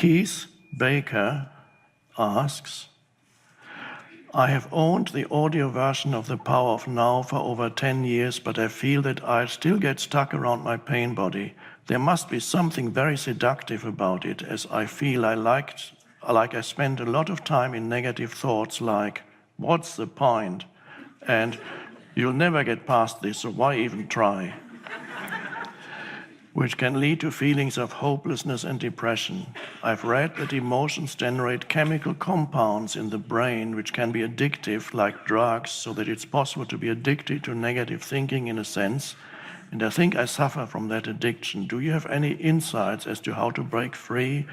Keith Baker asks, I have owned the audio version of The Power of Now for over 10 years, but I feel that I still get stuck around my pain body. There must be something very seductive about it, as I feel like I spend a lot of time in negative thoughts like, what's the point? And you'll never get past this, so why even try? Which can lead to feelings of hopelessness and depression. I've read that emotions generate chemical compounds in the brain which can be addictive, like drugs, so that it's possible to be addicted to negative thinking in a sense, and I think I suffer from that addiction. Do you have any insights as to how to break free?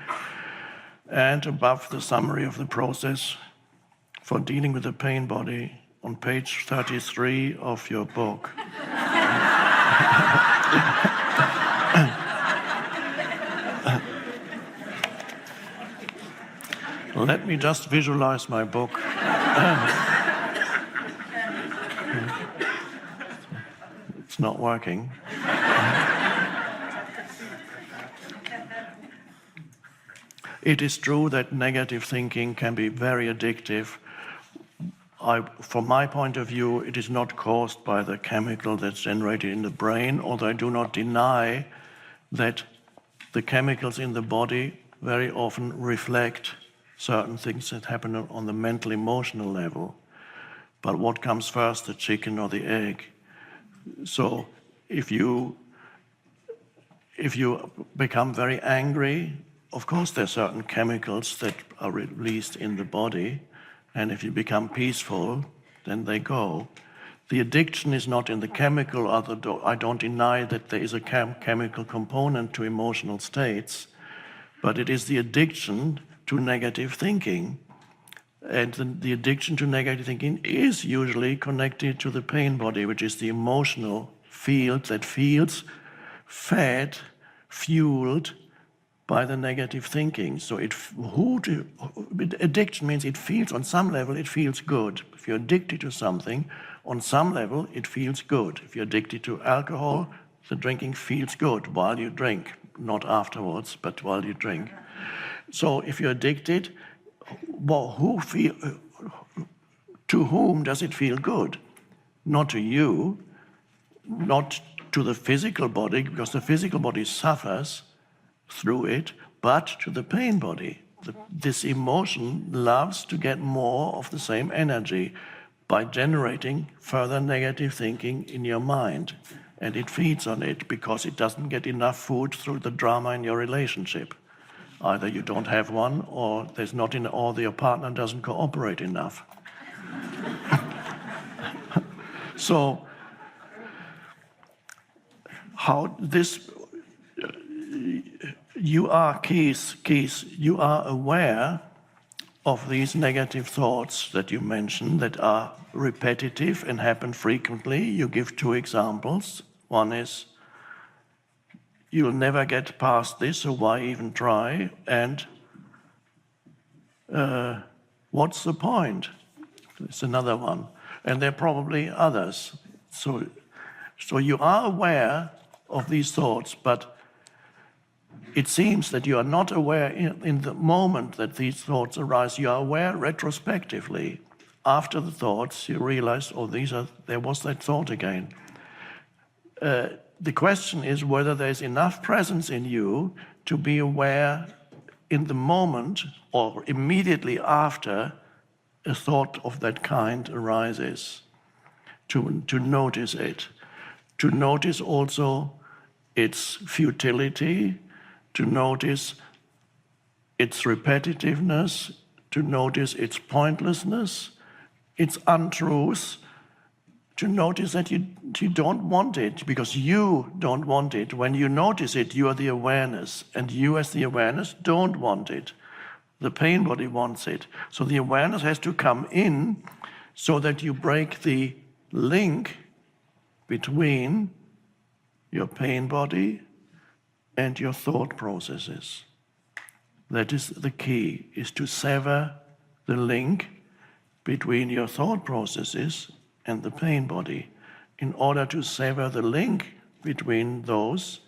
And above the summary of the process for dealing with the pain body on page 33 of your book. Let me just visualize my book. It's not working. It is true that negative thinking can be very addictive. From my point of view, it is not caused by the chemical that's generated in the brain, although I do not deny that the chemicals in the body very often reflect certain things that happen on the mental, emotional level. But what comes first, the chicken or the egg? So if you become very angry, of course there are certain chemicals that are released in the body, and if you become peaceful, then they go. The addiction is not in the chemical, although I don't deny that there is a chemical component to emotional states, but it is the addiction to negative thinking. And the addiction to negative thinking is usually connected to the pain body, which is the emotional field that feels fed, fueled by the negative thinking. So addiction means it feels, on some level, it feels good. If you're addicted to something, on some level, it feels good. If you're addicted to alcohol, the drinking feels good while you drink, not afterwards, but while you drink. So if you're addicted, to whom does it feel good? Not to you, not to the physical body, because the physical body suffers through it, but to the pain body. This emotion loves to get more of the same energy by generating further negative thinking in your mind. And it feeds on it because it doesn't get enough food through the drama in your relationship. Either you don't have one, or or your partner doesn't cooperate enough. So, how this? You are, Keith, you are aware of these negative thoughts that you mentioned that are repetitive and happen frequently. You give two examples. One is, you'll never get past this, so why even try? And what's the point? It's another one. And there are probably others. So you are aware of these thoughts, but it seems that you are not aware in the moment that these thoughts arise. You are aware retrospectively. After the thoughts, you realize, there was that thought again. The question is whether there's enough presence in you to be aware in the moment or immediately after a thought of that kind arises, to notice it, to notice also its futility, to notice its repetitiveness, to notice its pointlessness, its untruth, to notice that you don't want it because you don't want it. When you notice it, you are the awareness, and you as the awareness don't want it. The pain body wants it. So the awareness has to come in so that you break the link between your pain body and your thought processes. That is the key, is to sever the link between your thought processes and the pain body. In order to sever the link between those,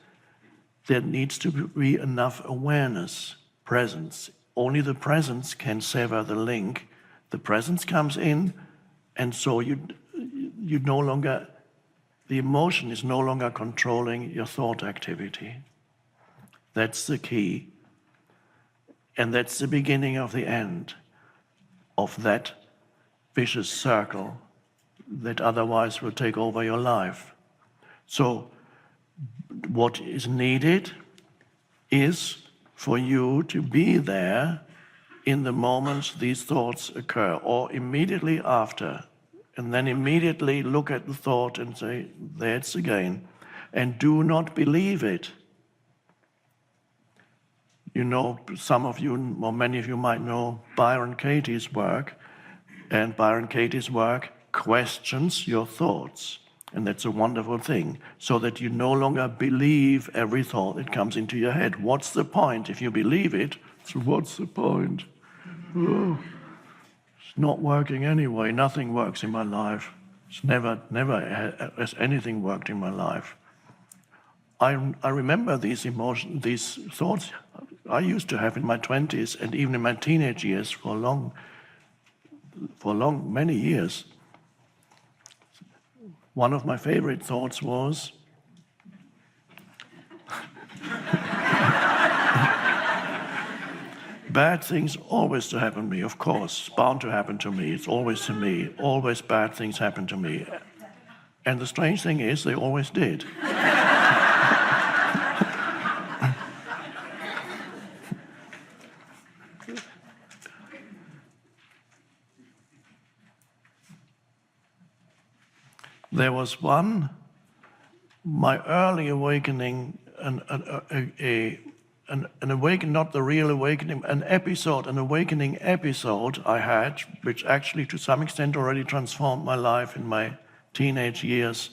there needs to be enough awareness. presence. Only the presence can sever the link. The presence comes in, and so you no longer, the emotion is no longer controlling your thought activity. That's the key. And that's the beginning of the end of that vicious circle that otherwise will take over your life. So what is needed is for you to be there in the moments these thoughts occur, or immediately after, and then immediately look at the thought and say, there it's again, and do not believe it. You know, some of you, or many of you might know Byron Katie's work, and Byron Katie's work questions your thoughts. And that's a wonderful thing, so that you no longer believe every thought that comes into your head. What's the point if you believe it? So what's the point? Oh, it's not working anyway. Nothing works in my life. It's never has anything worked in my life. I remember these emotions, these thoughts I used to have in my 20s and even in my teenage years for many years. One of my favorite thoughts was, bad things always to happen to me, of course, bound to happen to me. It's always to me. Always bad things happen to me. And the strange thing is, they always did. There was my early awakening, an awakening, not the real awakening, an awakening episode I had, which actually to some extent already transformed my life in my teenage years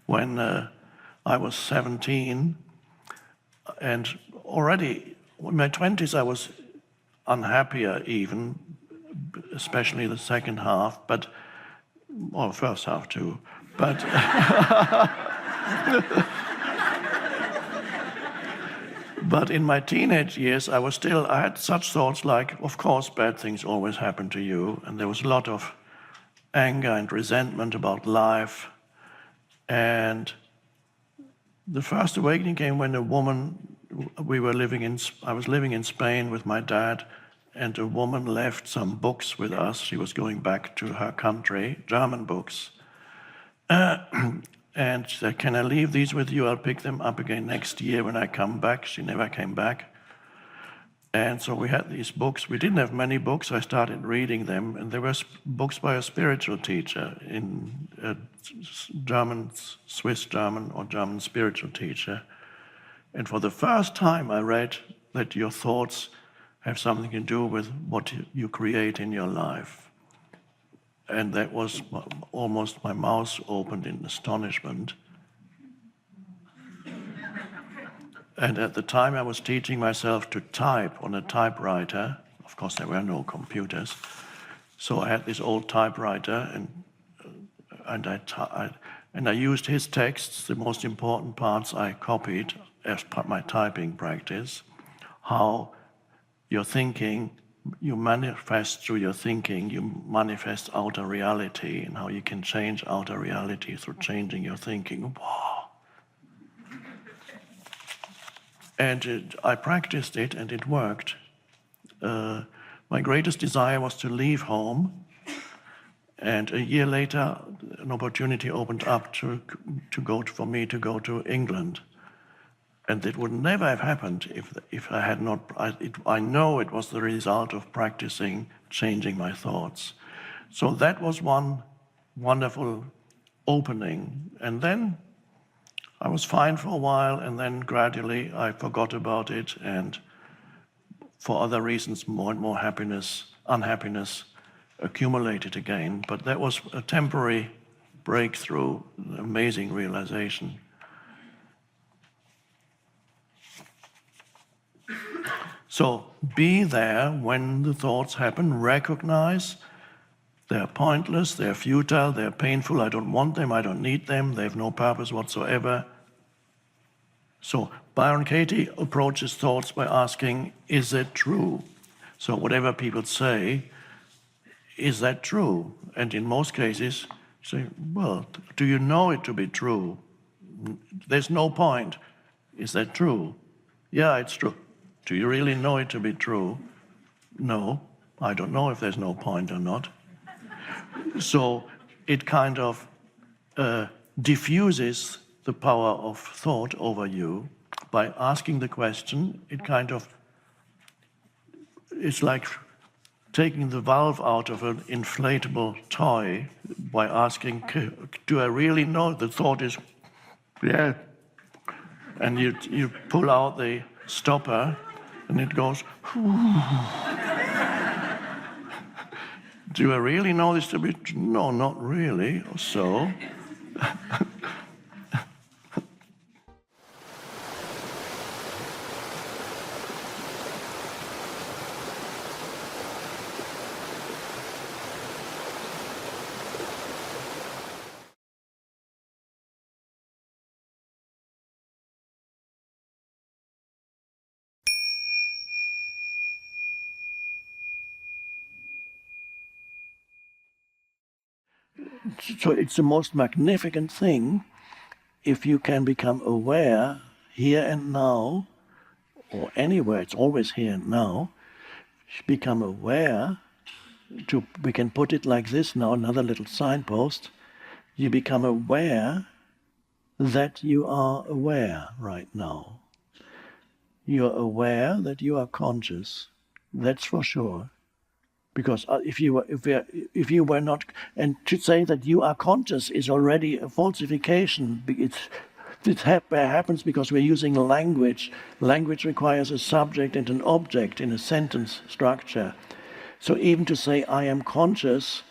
when I was 17. And already in my 20s I was unhappier even, especially the second half, or first half too. But but in my teenage years, I had such thoughts like, of course, bad things always happen to you. And there was a lot of anger and resentment about life. And the first awakening came when I was living in Spain with my dad, and a woman left some books with us. She was going back to her country, German books. And she said, can I leave these with you? I'll pick them up again next year when I come back. She never came back. And so we had these books. We didn't have many books. So I started reading them. And there were books by a spiritual teacher, in Swiss German or German spiritual teacher. And for the first time I read that your thoughts have something to do with what you create in your life. And that was almost, my mouth opened in astonishment. And at the time I was teaching myself to type on a typewriter. Of course, there were no computers. So I had this old typewriter, and I used his texts. The most important parts I copied as part of my typing practice. How your thinking, you manifest through your thinking, you manifest outer reality, and how you can change outer reality through changing your thinking. Wow. And I practiced it, and it worked. My greatest desire was to leave home, and a year later, an opportunity opened up for me to go to England. And it would never have happened if I had not. I know it was the result of practicing changing my thoughts. So that was one wonderful opening. And then I was fine for a while, and then gradually I forgot about it, and for other reasons, more and more unhappiness accumulated again. But that was a temporary breakthrough, an amazing realization. So be there when the thoughts happen, recognize they're pointless, they're futile, they're painful, I don't want them, I don't need them, they have no purpose whatsoever. So Byron Katie approaches thoughts by asking, is that true? So whatever people say, is that true? And in most cases, say, well, do you know it to be true? There's no point. Is that true? Yeah, it's true. Do you really know it to be true? No, I don't know if there's no point or not. So it kind of diffuses the power of thought over you by asking the question. It's like taking the valve out of an inflatable toy by asking, do I really know? The thought is, yeah. And you pull out the stopper and it goes, do I really know this to be true? No, not really. So, so it's the most magnificent thing if you can become aware here and now, or anywhere, it's always here and now, become aware, we can put it like this now, another little signpost, you become aware that you are aware right now. You're aware that you are conscious, that's for sure. Because if you were not, and to say that you are conscious is already a falsification. It happens because we're using language. Language requires a subject and an object in a sentence structure. So even to say I am conscious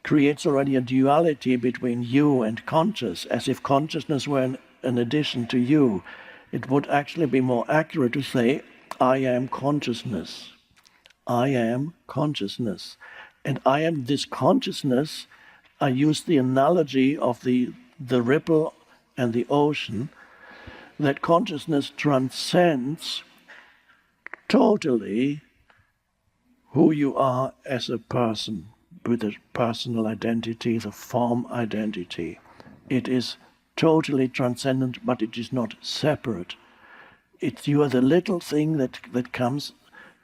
creates already a duality between you and conscious, as if consciousness were an addition to you. It would actually be more accurate to say I am consciousness. I am consciousness. And I am this consciousness. I use the analogy of the ripple and the ocean, that consciousness transcends totally who you are as a person, with a personal identity, the form identity. It is totally transcendent, but it is not separate. You are the little thing that comes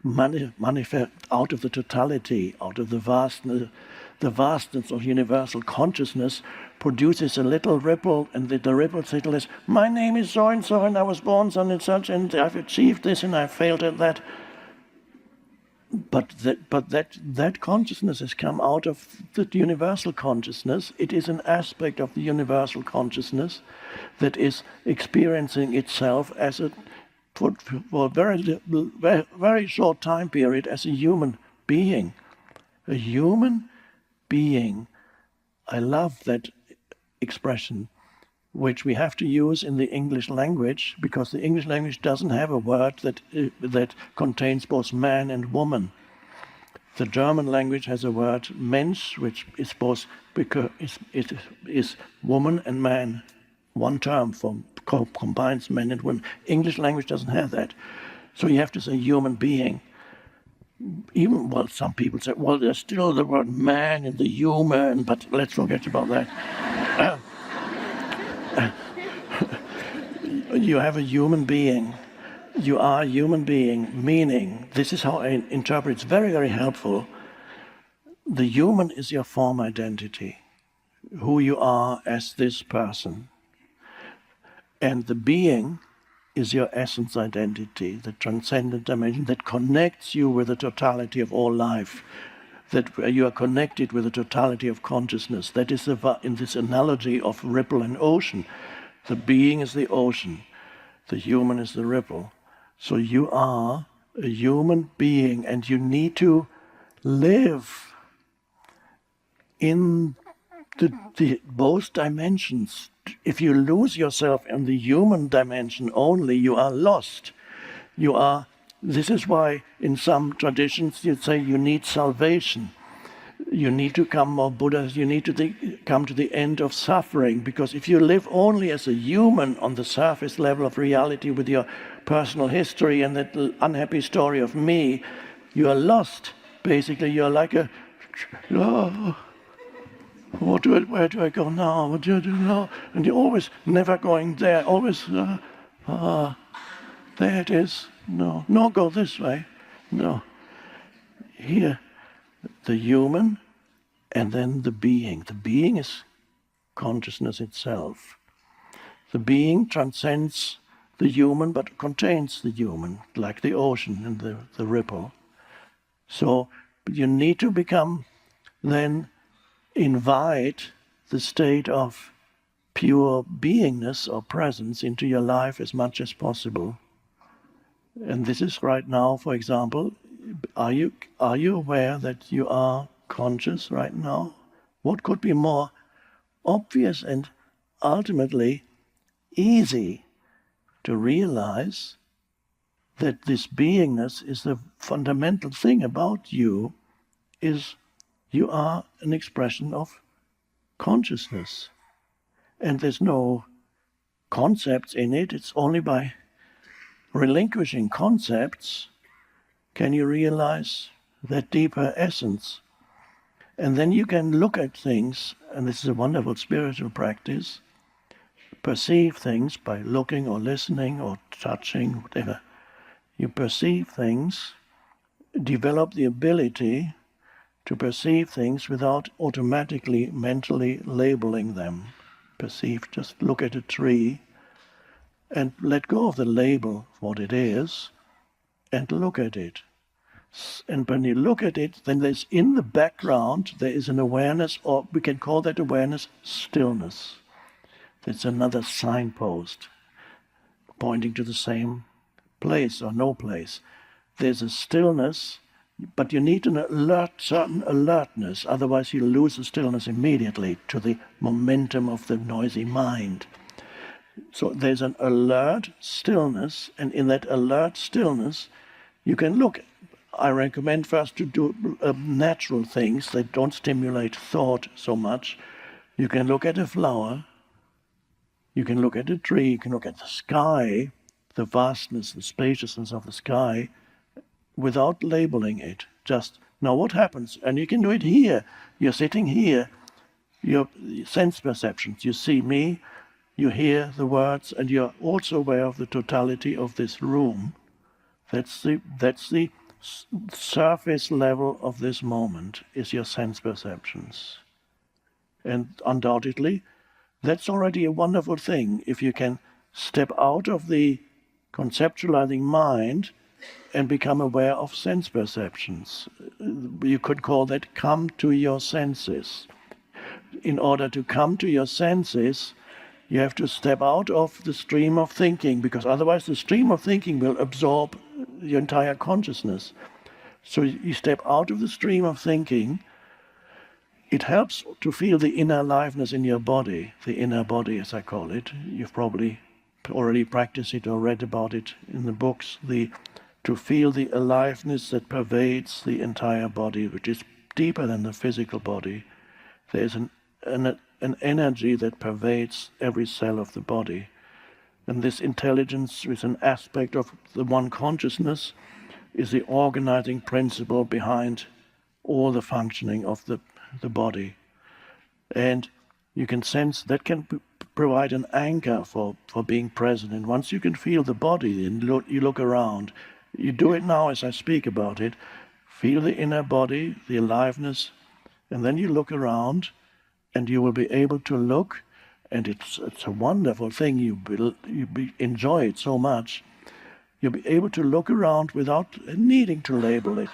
manifest out of the totality, out of the vastness of universal consciousness, produces a little ripple, and the ripple signal is, my name is so and so, and I was born such and such, and I've achieved this, and I failed at that. But that consciousness has come out of the universal consciousness. It is an aspect of the universal consciousness that is experiencing itself as for a very short time period as a human being. A human being. I love that expression, which we have to use in the English language, because the English language doesn't have a word that contains both man and woman. The German language has a word Mensch, which is both, because it is woman and man. One term combines men and women. English language doesn't have that. So you have to say human being. Even, well, some people say, well, there's still the word man and the human, but let's forget about that. You have a human being. You are a human being, meaning, this is how I interpret, it's very, very helpful. The human is your form identity, who you are as this person. And the being is your essence identity, the transcendent dimension that connects you with the totality of all life, that you are connected with the totality of consciousness. That is in this analogy of ripple and ocean. The being is the ocean, the human is the ripple. So you are a human being, and you need to live in both dimensions. If you lose yourself in the human dimension only, you are lost. This is why in some traditions you say you need salvation. You need to become more Buddha. You need to think, come to the end of suffering, because if you live only as a human on the surface level of reality with your personal history and that unhappy story of me, you are lost. Basically, you're like a, oh, where do I go now? What do I do now? And you're always never going there, always, there it is. No, go this way. No. Here, the human and then the being. The being is consciousness itself. The being transcends the human but contains the human, like the ocean and the ripple. So you need to become, then invite the state of pure beingness or presence into your life as much as possible. And this is right now, for example, are you aware that you are conscious right now? What could be more obvious and ultimately easy to realize that this beingness is the fundamental thing about you, is you are an expression of consciousness. And there's no concepts in it. It's only by relinquishing concepts can you realize that deeper essence. And then you can look at things, and this is a wonderful spiritual practice, perceive things by looking or listening or touching, whatever. You perceive things, develop the ability to perceive things without automatically mentally labeling them. Perceive, just look at a tree and let go of the label of what it is and look at it. And when you look at it, then there's in the background, there is an awareness, or we can call that awareness stillness. That's another signpost pointing to the same place or no place. There's a stillness, but you need an certain alertness, otherwise you lose the stillness immediately to the momentum of the noisy mind. So there's an alert stillness, and in that alert stillness, you can look. I recommend first to do natural things that don't stimulate thought so much. You can look at a flower, you can look at a tree, you can look at the sky, the vastness, the spaciousness of the sky, without labeling it. Just, now what happens? And you can do it here. You're sitting here, your sense perceptions. You see me, you hear the words, and you're also aware of the totality of this room. That's the surface level of this moment, is your sense perceptions. And undoubtedly, that's already a wonderful thing if you can step out of the conceptualizing mind and become aware of sense perceptions. You could call that come to your senses. In order to come to your senses, you have to step out of the stream of thinking, because otherwise the stream of thinking will absorb your entire consciousness. So you step out of the stream of thinking. It helps to feel the inner aliveness in your body, the inner body as I call it. You've probably already practiced it or read about it in the books, to feel the aliveness that pervades the entire body, which is deeper than the physical body. There's an energy that pervades every cell of the body. And this intelligence is an aspect of the one consciousness, is the organizing principle behind all the functioning of the body. And you can sense that can provide an anchor for being present. And once you can feel the body, and you look around, you do it now as I speak about it, feel the inner body, the aliveness, and then you look around and you will be able to look, and it's a wonderful thing, you enjoy it so much. You'll be able to look around without needing to label it.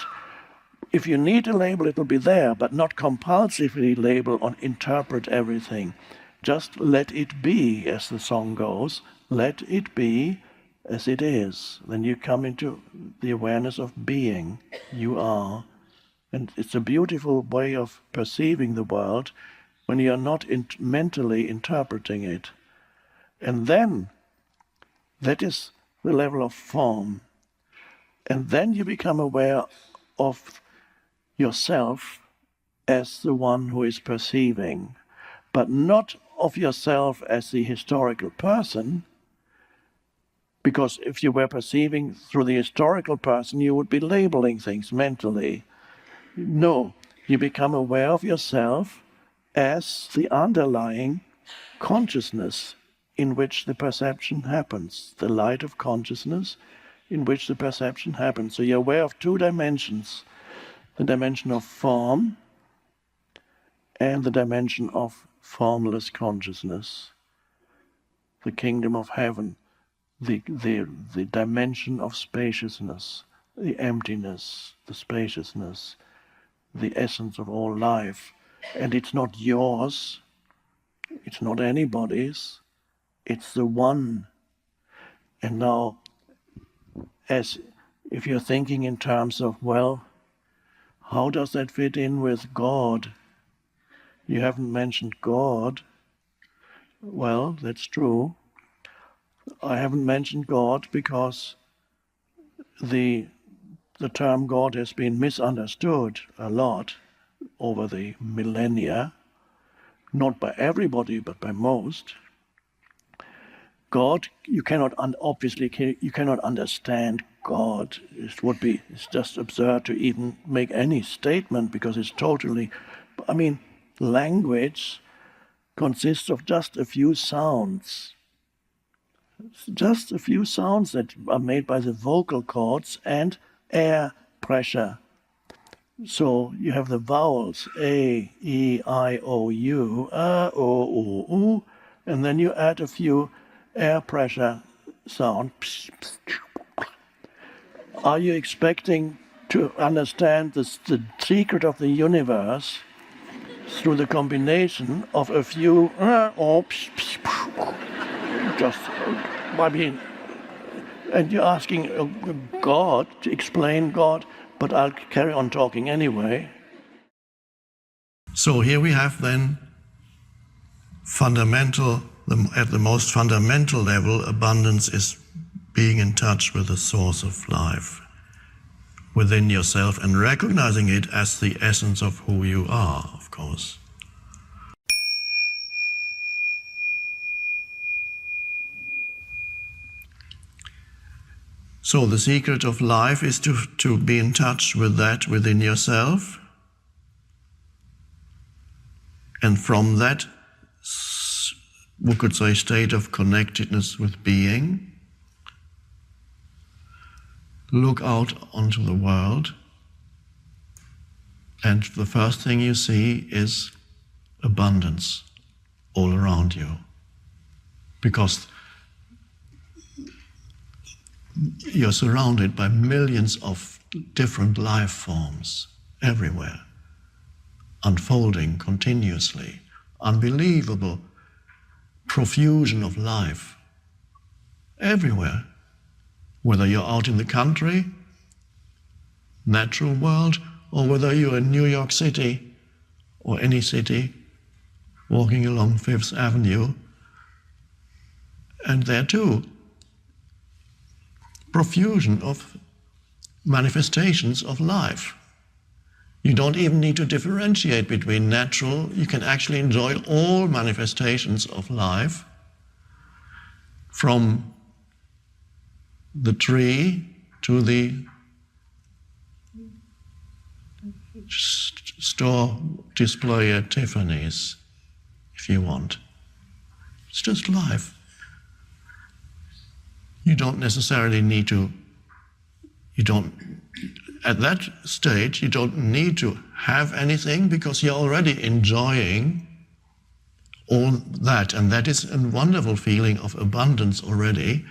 If you need to label, it will be there, but not compulsively label or interpret everything. Just let it be, as the song goes. Let it be as it is. Then you come into the awareness of being. You are. And it's a beautiful way of perceiving the world when you are not mentally interpreting it. And then, that is the level of form. And then you become aware of yourself as the one who is perceiving. but not of yourself as the historical person, because if you were perceiving through the historical person, you would be labeling things mentally. No, you become aware of yourself as the underlying consciousness in which the perception happens, the light of consciousness in which the perception happens. So you're aware of two dimensions, the dimension of form and the dimension of formless consciousness, the kingdom of heaven, the dimension of spaciousness, the emptiness, the spaciousness, the essence of all life. And it's not yours, it's not anybody's, it's the one. And now, as if you're thinking in terms of, well, how does that fit in with God? You haven't mentioned God. Well, that's true. I haven't mentioned God because the term God has been misunderstood a lot over the millennia, not by everybody, but by most. God, you cannot understand God. It's just absurd to even make any statement, because it's totally, language consists of just a few sounds. Just a few sounds that are made by the vocal cords and air pressure. So you have the vowels A, E, I, O, U, A, O, U, U, and then you add a few air pressure sound. Are you expecting to understand the secret of the universe through the combination of a few and you're asking God to explain God, but I'll carry on talking anyway. So here we have then at the most fundamental level, abundance is being in touch with the source of life within yourself and recognizing it as the essence of who you are, of course. So the secret of life is to be in touch with that within yourself, and from that, we could say, state of connectedness with being, look out onto the world, and the first thing you see is abundance all around you. Because you're surrounded by millions of different life forms everywhere, unfolding continuously, unbelievable profusion of life everywhere. Whether you're out in the country, natural world, or whether you're in New York City or any city, walking along Fifth Avenue, and there too, profusion of manifestations of life. You don't even need to differentiate between natural. You can actually enjoy all manifestations of life, from the tree to the store display at Tiffany's, if you want. It's just life. You don't necessarily need to, at that stage, you don't need to have anything, because you're already enjoying all that, and that is a wonderful feeling of abundance already.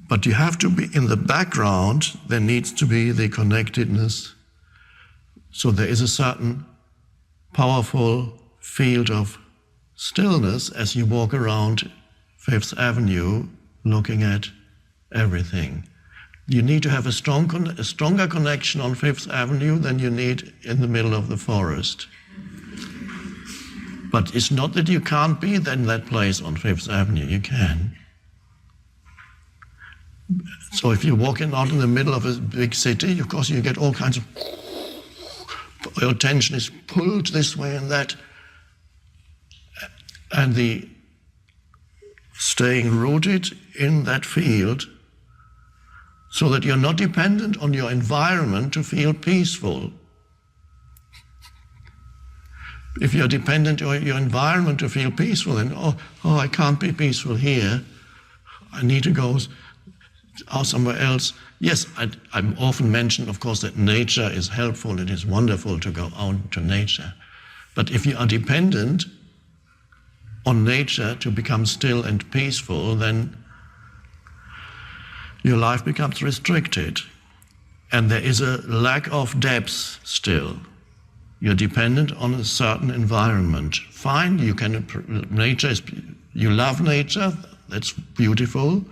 But you have to be in the background, there needs to be the connectedness. So there is a certain powerful field of stillness as you walk around Fifth Avenue looking at everything. You need to have a stronger connection on Fifth Avenue than you need in the middle of the forest. But it's not that you can't be in that place on Fifth Avenue, you can. So if you're walking out in the middle of a big city, of course you get all kinds of, your attention is pulled this way and that. And the staying rooted in that field so that you're not dependent on your environment to feel peaceful. If you're dependent on your environment to feel peaceful, then, I can't be peaceful here. I need to go somewhere else. Yes, I'm often mentioned, of course, that nature is helpful. It is wonderful to go out to nature. But if you are dependent on nature to become still and peaceful, then your life becomes restricted. And there is a lack of depth still. You're dependent on a certain environment. Fine, you love nature, that's beautiful.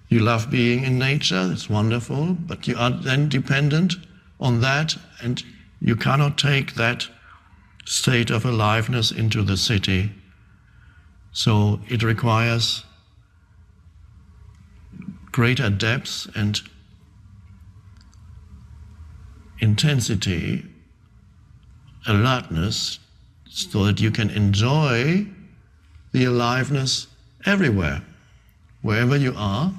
You love being in nature, that's wonderful, but you are then dependent on that, and you cannot take that state of aliveness into the city. So it requires greater depth and intensity, alertness, so that you can enjoy the aliveness everywhere, wherever you are.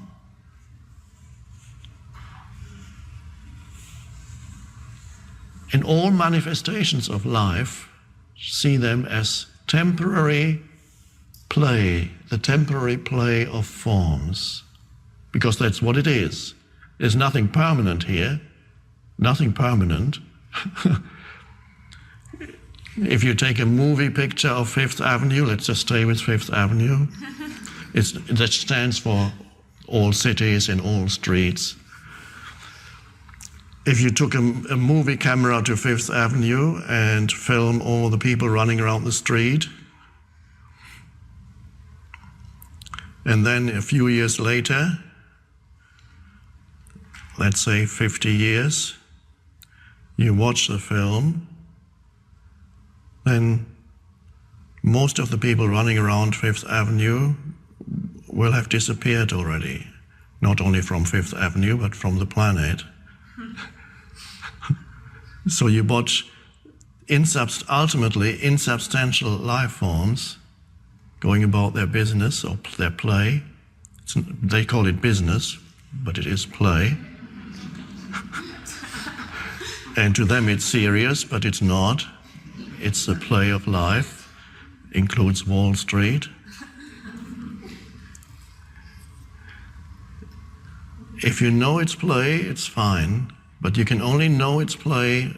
In all manifestations of life, see them as temporary play, the temporary play of forms, because that's what it is. There's nothing permanent here, nothing permanent. If you take a movie picture of Fifth Avenue, let's just stay with Fifth Avenue, that stands for all cities and all streets. If you took a movie camera to Fifth Avenue and film all the people running around the street, and then a few years later, let's say 50 years, you watch the film, then most of the people running around Fifth Avenue will have disappeared already, not only from Fifth Avenue, but from the planet. So you watch ultimately insubstantial life forms going about their business or their play. They call it business, but it is play. And to them it's serious, but it's not. It's the play of life, includes Wall Street. If you know it's play, it's fine, but you can only know it's play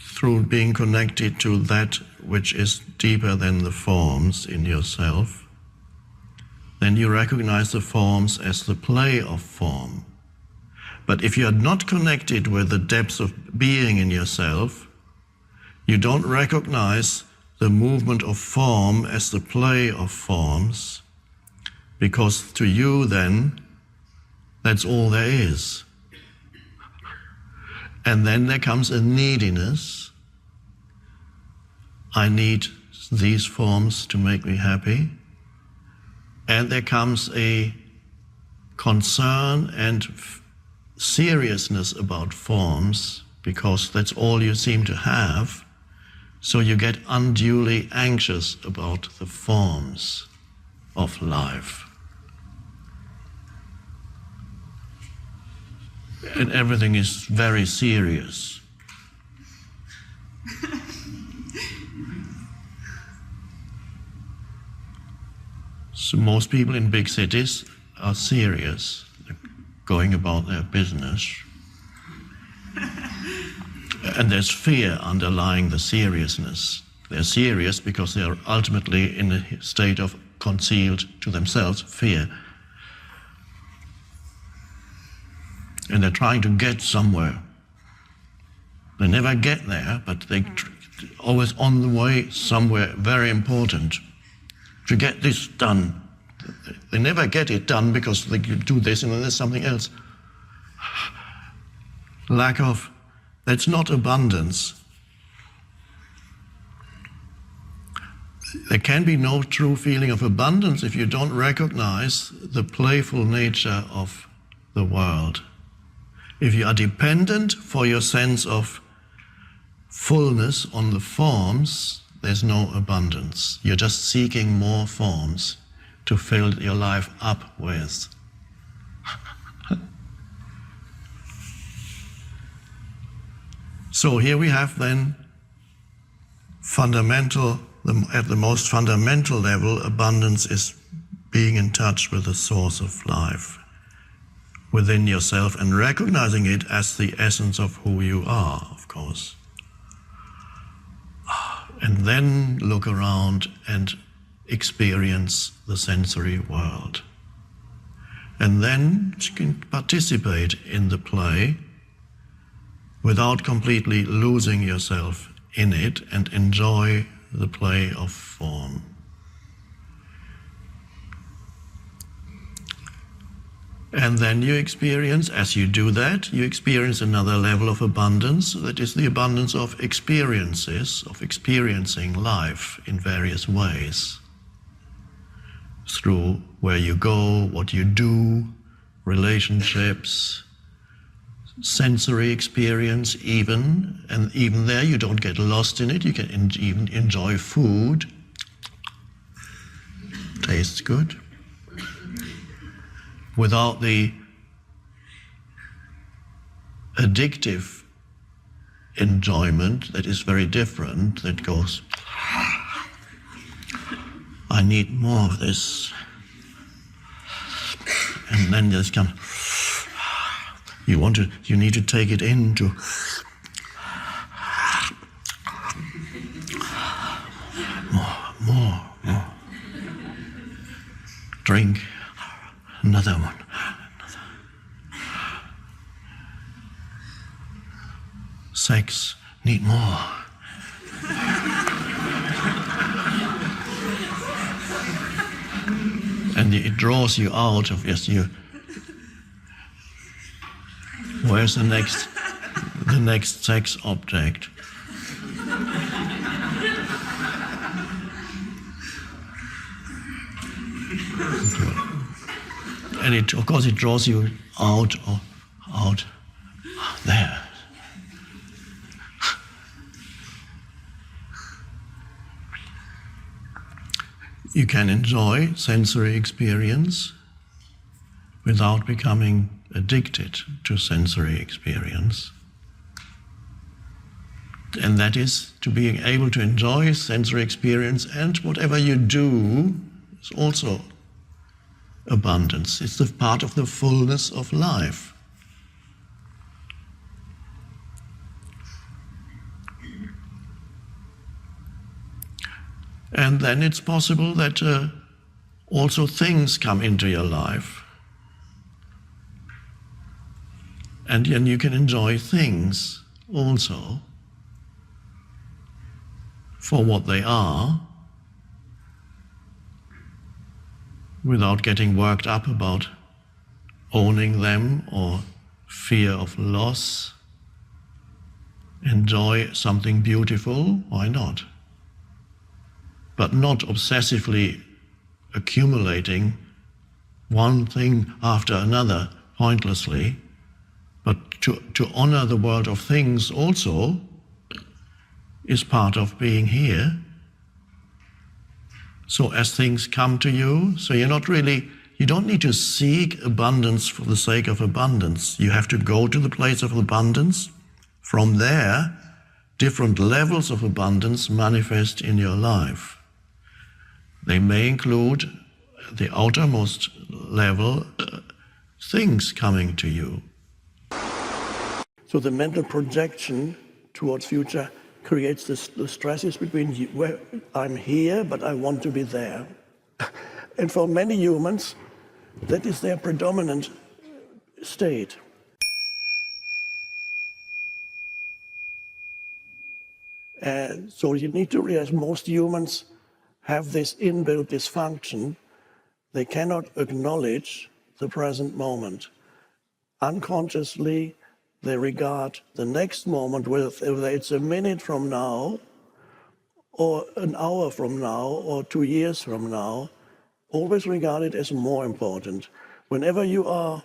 through being connected to that which is deeper than the forms in yourself. Then you recognize the forms as the play of form. But if you're not connected with the depths of being in yourself, you don't recognize the movement of form as the play of forms, because to you then, that's all there is. And then there comes a neediness. I need these forms to make me happy. And there comes a concern and seriousness about forms, because that's all you seem to have. So you get unduly anxious about the forms of life. And everything is very serious. So most people in big cities are serious, going about their business. And there's fear underlying the seriousness. They're serious because they're ultimately in a state of concealed to themselves fear. And they're trying to get somewhere. They never get there, but they're always on the way somewhere very important to get this done. They never get it done because they do this and then there's something else. That's not abundance. There can be no true feeling of abundance if you don't recognize the playful nature of the world. If you are dependent for your sense of fullness on the forms, there's no abundance. You're just seeking more forms to fill your life up with. So here we have then at the most fundamental level, abundance is being in touch with the source of life within yourself and recognizing it as the essence of who you are, of course. And then look around and experience the sensory world. And then you can participate in the play without completely losing yourself in it and enjoy the play of form. And then you experience, as you do that, you experience another level of abundance, that is the abundance of experiences, of experiencing life in various ways. Through where you go, what you do, relationships, sensory experience even, and even there you don't get lost in it, you can even enjoy food. Tastes good. Without the addictive enjoyment that is very different, that goes, I need more of this. And then there's come, you need to take it into more. Drink. Another one. Sex, need more. And it draws you out of where's the next sex object? And of course it draws you out there. You can enjoy sensory experience without becoming addicted to sensory experience. And that is to being able to enjoy sensory experience, and whatever you do is also abundance. It's the part of the fullness of life. And then it's possible that also things come into your life. And then you can enjoy things also for what they are, without getting worked up about owning them or fear of loss. Enjoy something beautiful, why not? But not obsessively accumulating one thing after another pointlessly, but to honor the world of things also is part of being here. So as things come to you, so you don't need to seek abundance for the sake of abundance. You have to go to the place of abundance. From there, different levels of abundance manifest in your life. They may include the outermost level, things coming to you. So the mental projection towards future creates the stresses between where I'm here, but I want to be there. And for many humans, that is their predominant state. And so you need to realize most humans have this inbuilt dysfunction. They cannot acknowledge the present moment. Unconsciously, they regard the next moment, whether it's a minute from now, or an hour from now, or 2 years from now, always regard it as more important. Whenever you are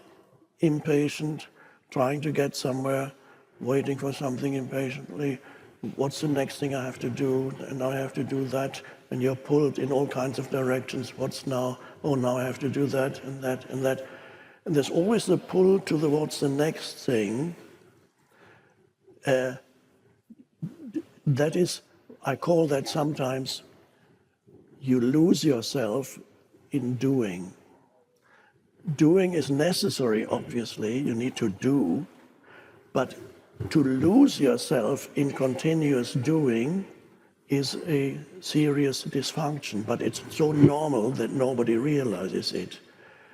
impatient, trying to get somewhere, waiting for something impatiently, what's the next thing I have to do? And now I have to do that. And you're pulled in all kinds of directions. What's now? Oh, now I have to do that and that and that. And there's always the pull towards the next thing. That is, I call that sometimes, you lose yourself in doing. Doing is necessary, obviously, you need to do, but to lose yourself in continuous doing is a serious dysfunction, but it's so normal that nobody realizes it.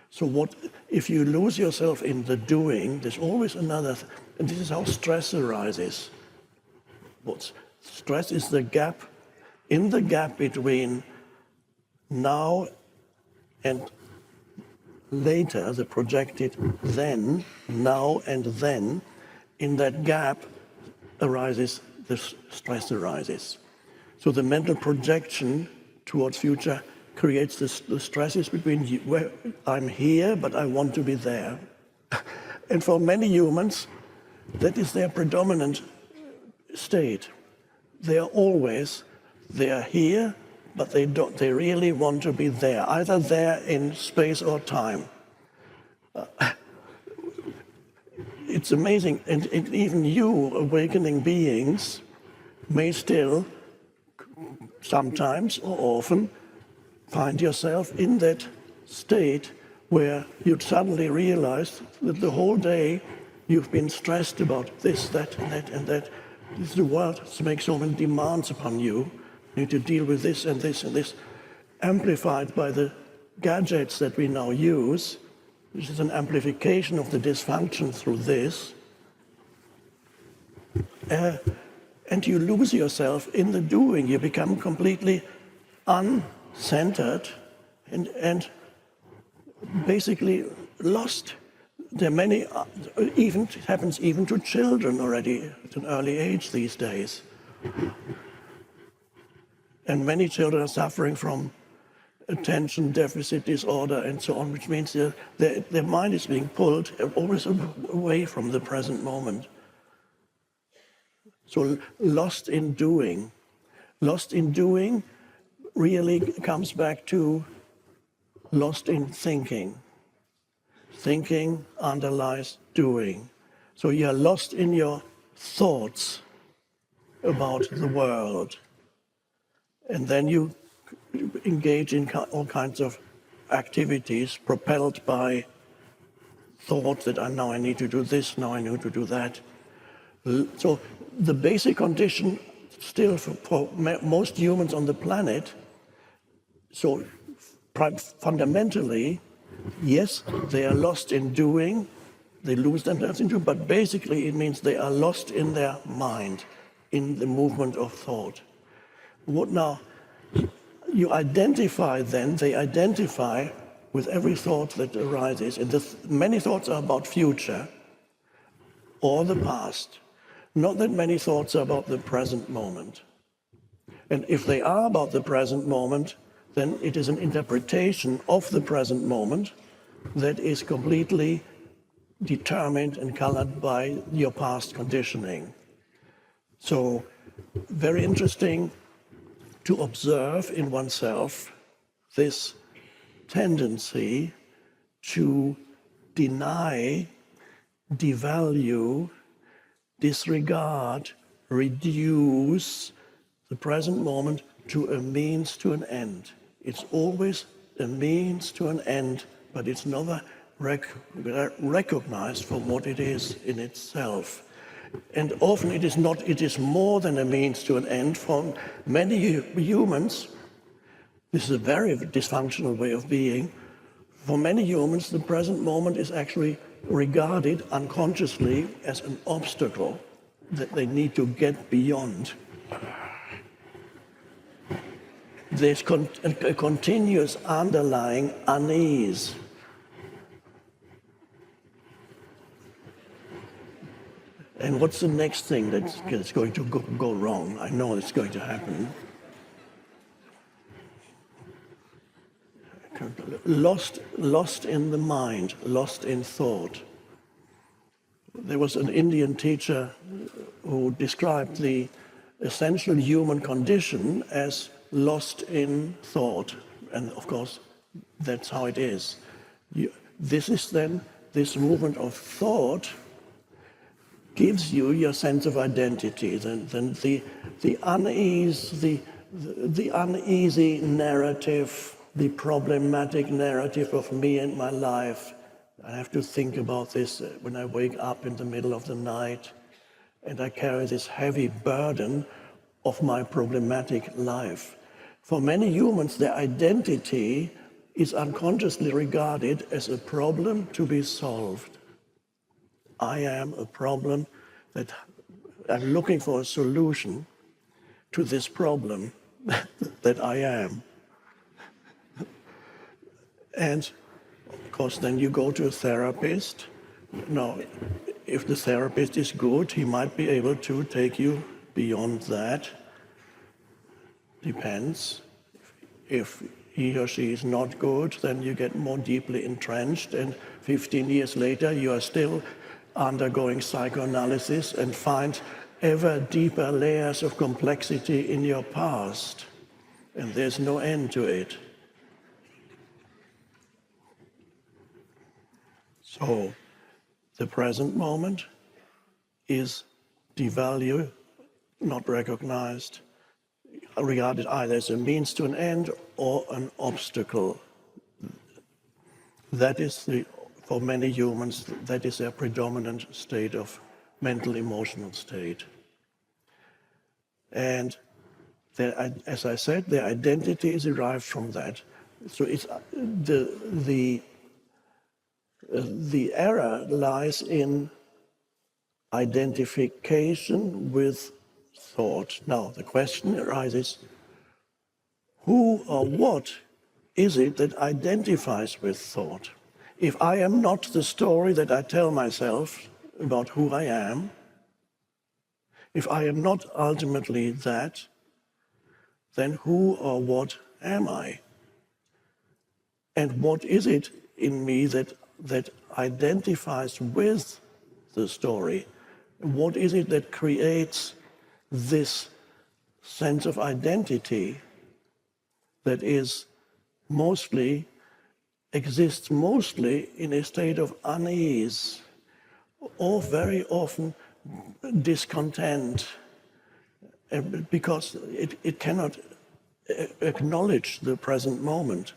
So what if you lose yourself in the doing, there's always another, and this is how stress arises. Stress is the gap, in the gap between now and later, the projected then, now and then, in that gap arises, the stress arises. So the mental projection towards future creates the stresses between where I'm here, but I want to be there. And for many humans, that is their predominant state. They are here, but they really want to be there, either there in space or time. It's amazing, and even you, awakening beings, may still, sometimes or often, find yourself in that state where you suddenly realize that the whole day you've been stressed about this, that, and that, and that. The world makes so many demands upon you. You need to deal with this and this and this, amplified by the gadgets that we now use. This is an amplification of the dysfunction through this. And you lose yourself in the doing. You become completely uncentered and basically lost. There are many, it happens even to children already at an early age these days. And many children are suffering from attention deficit disorder and so on, which means their mind is being pulled always away from the present moment. So lost in doing. Lost in doing really comes back to lost in thinking. Thinking underlies doing. So you're lost in your thoughts about the world. And then you engage in all kinds of activities propelled by thought that now I need to do this, now I need to do that. So the basic condition still for most humans on the planet, so fundamentally, yes, they are lost in doing, they lose themselves into, but basically it means they are lost in their mind, in the movement of thought. What now? You identify then, they identify with every thought that arises, and many thoughts are about future or the past. Not that many thoughts are about the present moment. And if they are about the present moment, then it is an interpretation of the present moment that is completely determined and colored by your past conditioning. So, very interesting to observe in oneself this tendency to deny, devalue, disregard, reduce the present moment to a means to an end. It's always a means to an end, but it's never recognized for what it is in itself. And often it is not, it is more than a means to an end. For many humans, this is a very dysfunctional way of being. For many humans, the present moment is actually regarded unconsciously as an obstacle that they need to get beyond. There's a continuous underlying unease. And what's the next thing that's going to go wrong? I know it's going to happen. Lost in the mind, lost in thought. There was an Indian teacher who described the essential human condition as lost in thought. And of course, that's how it is. This is then, this movement of thought gives you your sense of identity. Then the unease, the uneasy narrative, the problematic narrative of me and my life. I have to think about this when I wake up in the middle of the night, and I carry this heavy burden of my problematic life. For many humans, their identity is unconsciously regarded as a problem to be solved. I am a problem that I'm looking for a solution to this problem that I am. And of course, then you go to a therapist. Now, if the therapist is good, he might be able to take you beyond that. Depends. If he or she is not good, then you get more deeply entrenched, and 15 years later you are still undergoing psychoanalysis and find ever deeper layers of complexity in your past, and there's no end to it. So the present moment is devalued, not recognized, regarded either as a means to an end or an obstacle. That is, for many humans, that is their predominant state of mental, emotional state. And as I said, their identity is derived from that. So it's the error lies in identification with thought. Now, the question arises, who or what is it that identifies with thought? If I am not the story that I tell myself about who I am, if I am not ultimately that, then who or what am I? And what is it in me that identifies with the story? What is it that creates this sense of identity that exists mostly in a state of unease, or very often discontent, because it cannot acknowledge the present moment.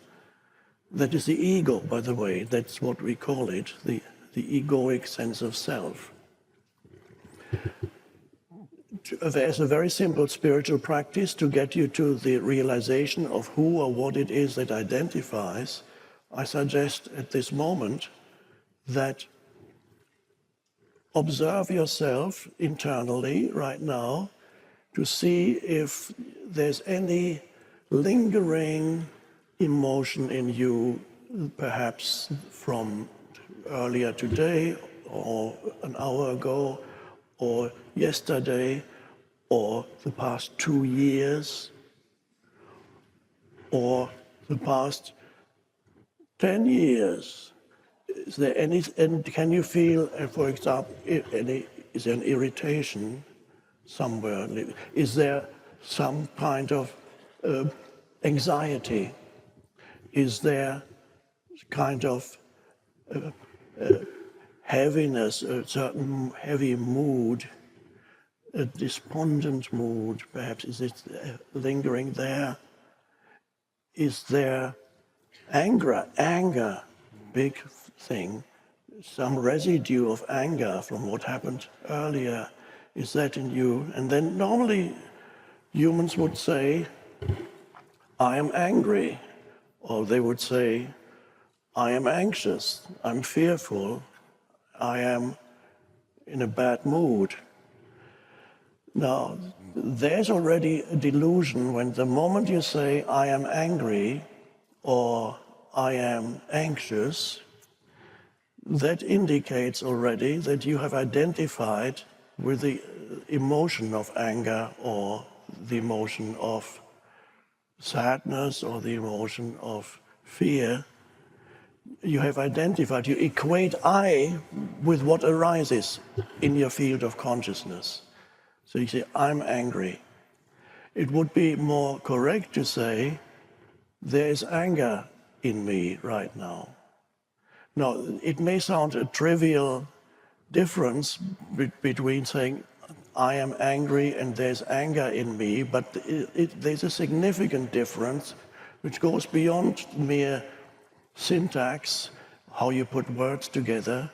That is the ego, by the way. That's what we call it, the egoic sense of self. There's a very simple spiritual practice to get you to the realization of who or what it is that identifies. I suggest at this moment that observe yourself internally right now to see if there's any lingering emotion in you, perhaps from earlier today, or an hour ago, or yesterday, or the past 2 years, or the past 10 years. Is there any, and can you feel, for example, is there an irritation somewhere? Is there some kind of anxiety? Is there kind of heaviness, a certain heavy mood, a despondent mood, perhaps? Is it lingering there? Is there anger, big thing, some residue of anger from what happened earlier? Is that in you? And then normally humans would say, I am angry. Or they would say, I am anxious, I'm fearful, I am in a bad mood. Now, there's already a delusion when the moment you say, I am angry, or I am anxious, that indicates already that you have identified with the emotion of anger, or the emotion of sadness, or the emotion of fear. You have identified, you equate I with what arises in your field of consciousness. So you say, I'm angry. It would be more correct to say, there is anger in me right now. Now, it may sound a trivial difference between saying, I am angry and there's anger in me, but there's a significant difference which goes beyond mere syntax, how you put words together.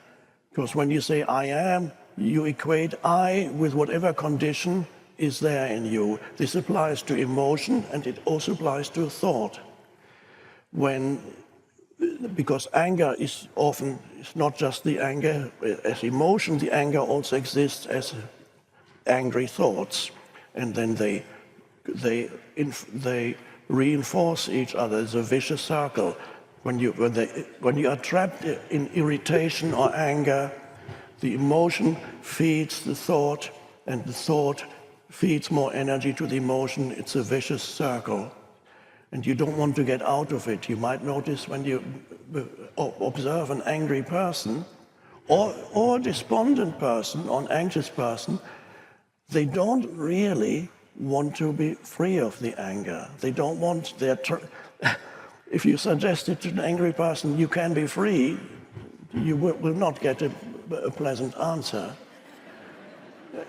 Because when you say I am, you equate I with whatever condition is there in you. This applies to emotion and it also applies to thought. Because anger is often, it's not just the anger as emotion, the anger also exists as angry thoughts. And then they reinforce each other. It's a vicious circle. When you are trapped in irritation or anger, the emotion feeds the thought, and the thought feeds more energy to the emotion. It's a vicious circle. And you don't want to get out of it. You might notice when you observe an angry person or a despondent person or an anxious person, they don't really want to be free of the anger. They don't want if you suggest it to an angry person, you can be free, you will not get a pleasant answer.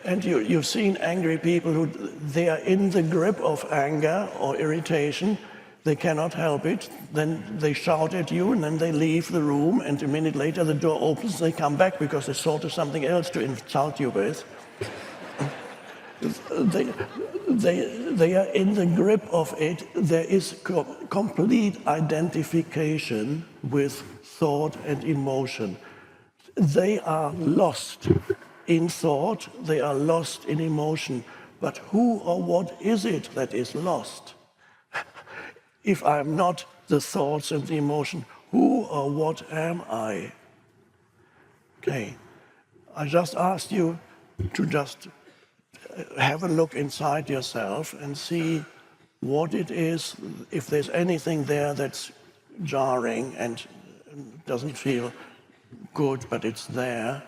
And you've seen angry people who they are in the grip of anger or irritation, they cannot help it, then they shout at you and then they leave the room, and a minute later the door opens, they come back because they thought of something else to insult you with. They are in the grip of it. There is complete identification with thought and emotion. They are lost in thought, they are lost in emotion. But who or what is it that is lost? If I'm not the thoughts and the emotion, who or what am I? Okay, I just asked you to just have a look inside yourself and see what it is, if there's anything there that's jarring and doesn't feel good, but it's there.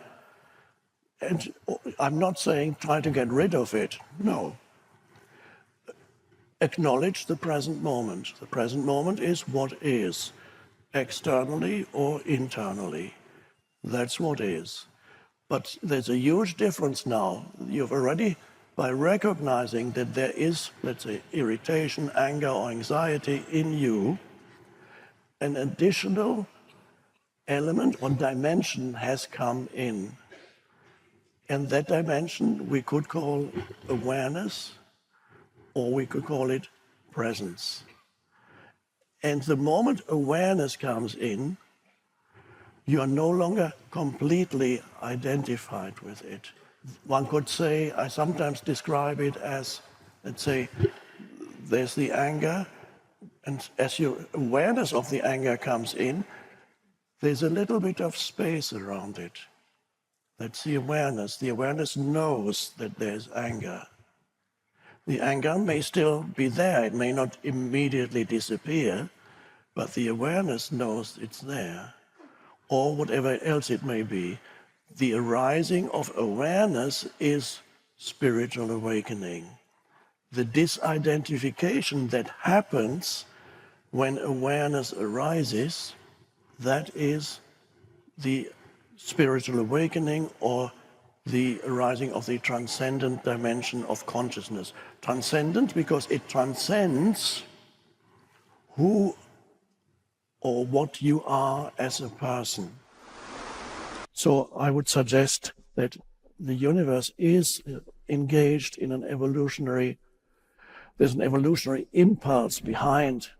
And I'm not saying try to get rid of it, no. Acknowledge the present moment. The present moment is what is, externally or internally. That's what is. But there's a huge difference now. You've already, by recognizing that there is, let's say, irritation, anger, or anxiety in you, an additional element or dimension has come in. And that dimension we could call awareness, or we could call it presence. And the moment awareness comes in, you are no longer completely identified with it. One could say, I sometimes describe it as, let's say, there's the anger, and as your awareness of the anger comes in, there's a little bit of space around it. That's the awareness. The awareness knows that there's anger. The anger may still be there. It may not immediately disappear, but the awareness knows it's there. Or whatever else it may be. The arising of awareness is spiritual awakening. The disidentification that happens when awareness arises, that is the spiritual awakening or the arising of the transcendent dimension of consciousness. Transcendent because it transcends who or what you are as a person. So I would suggest that the universe is engaged in there's an evolutionary impulse behind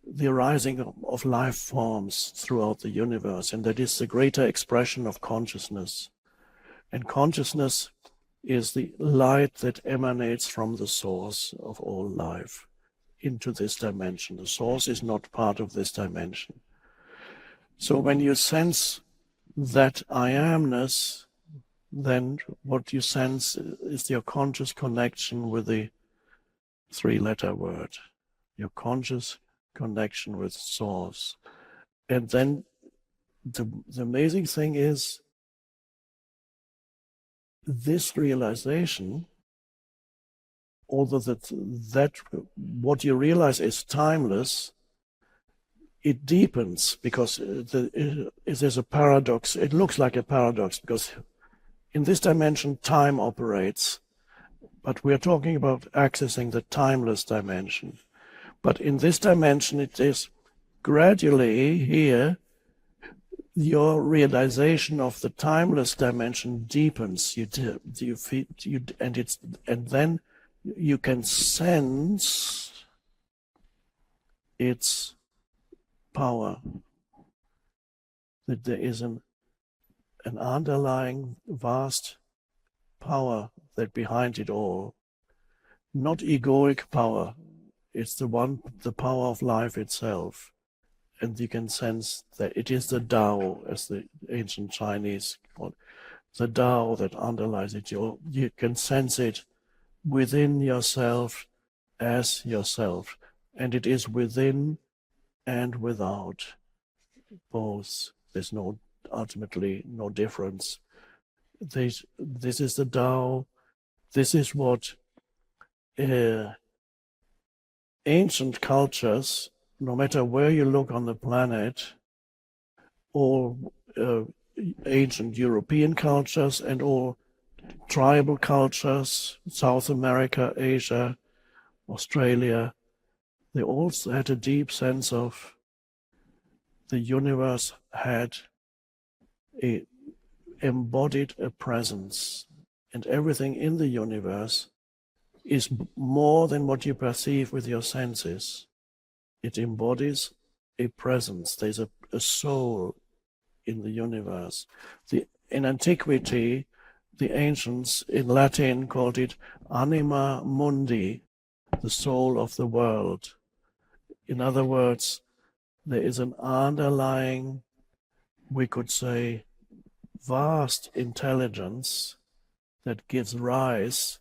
the arising of life forms throughout the universe, and that is the greater expression of consciousness. And consciousness is the light that emanates from the source of all life into this dimension. The source is not part of this dimension. So when you sense that I amness, then what you sense is your conscious connection with the three-letter word, your conscious connection with source. And then the amazing thing is this realization although that what you realize is timeless, it deepens, because there's a paradox. It looks like a paradox, because in this dimension time operates, but we're talking about accessing the timeless dimension. But in this dimension, it is gradually here, your realization of the timeless dimension deepens. And then you can sense its power. That there is an underlying vast power that behind it all, not egoic power. It's the power of life itself. And you can sense that it is the Tao, as the ancient Chinese called it, the Tao that underlies it. You can sense it within yourself as yourself. And it is within and without, both. There's ultimately no difference. This is the Tao. This is what ancient cultures, no matter where you look on the planet, all ancient European cultures and all tribal cultures, South America, Asia, Australia, they all had a deep sense of the universe had embodied a presence, and everything in the universe is more than what you perceive with your senses. It embodies a presence. There's a soul in the universe. In antiquity, the ancients in Latin called it anima mundi, the soul of the world. In other words, there is an underlying, we could say, vast intelligence that gives rise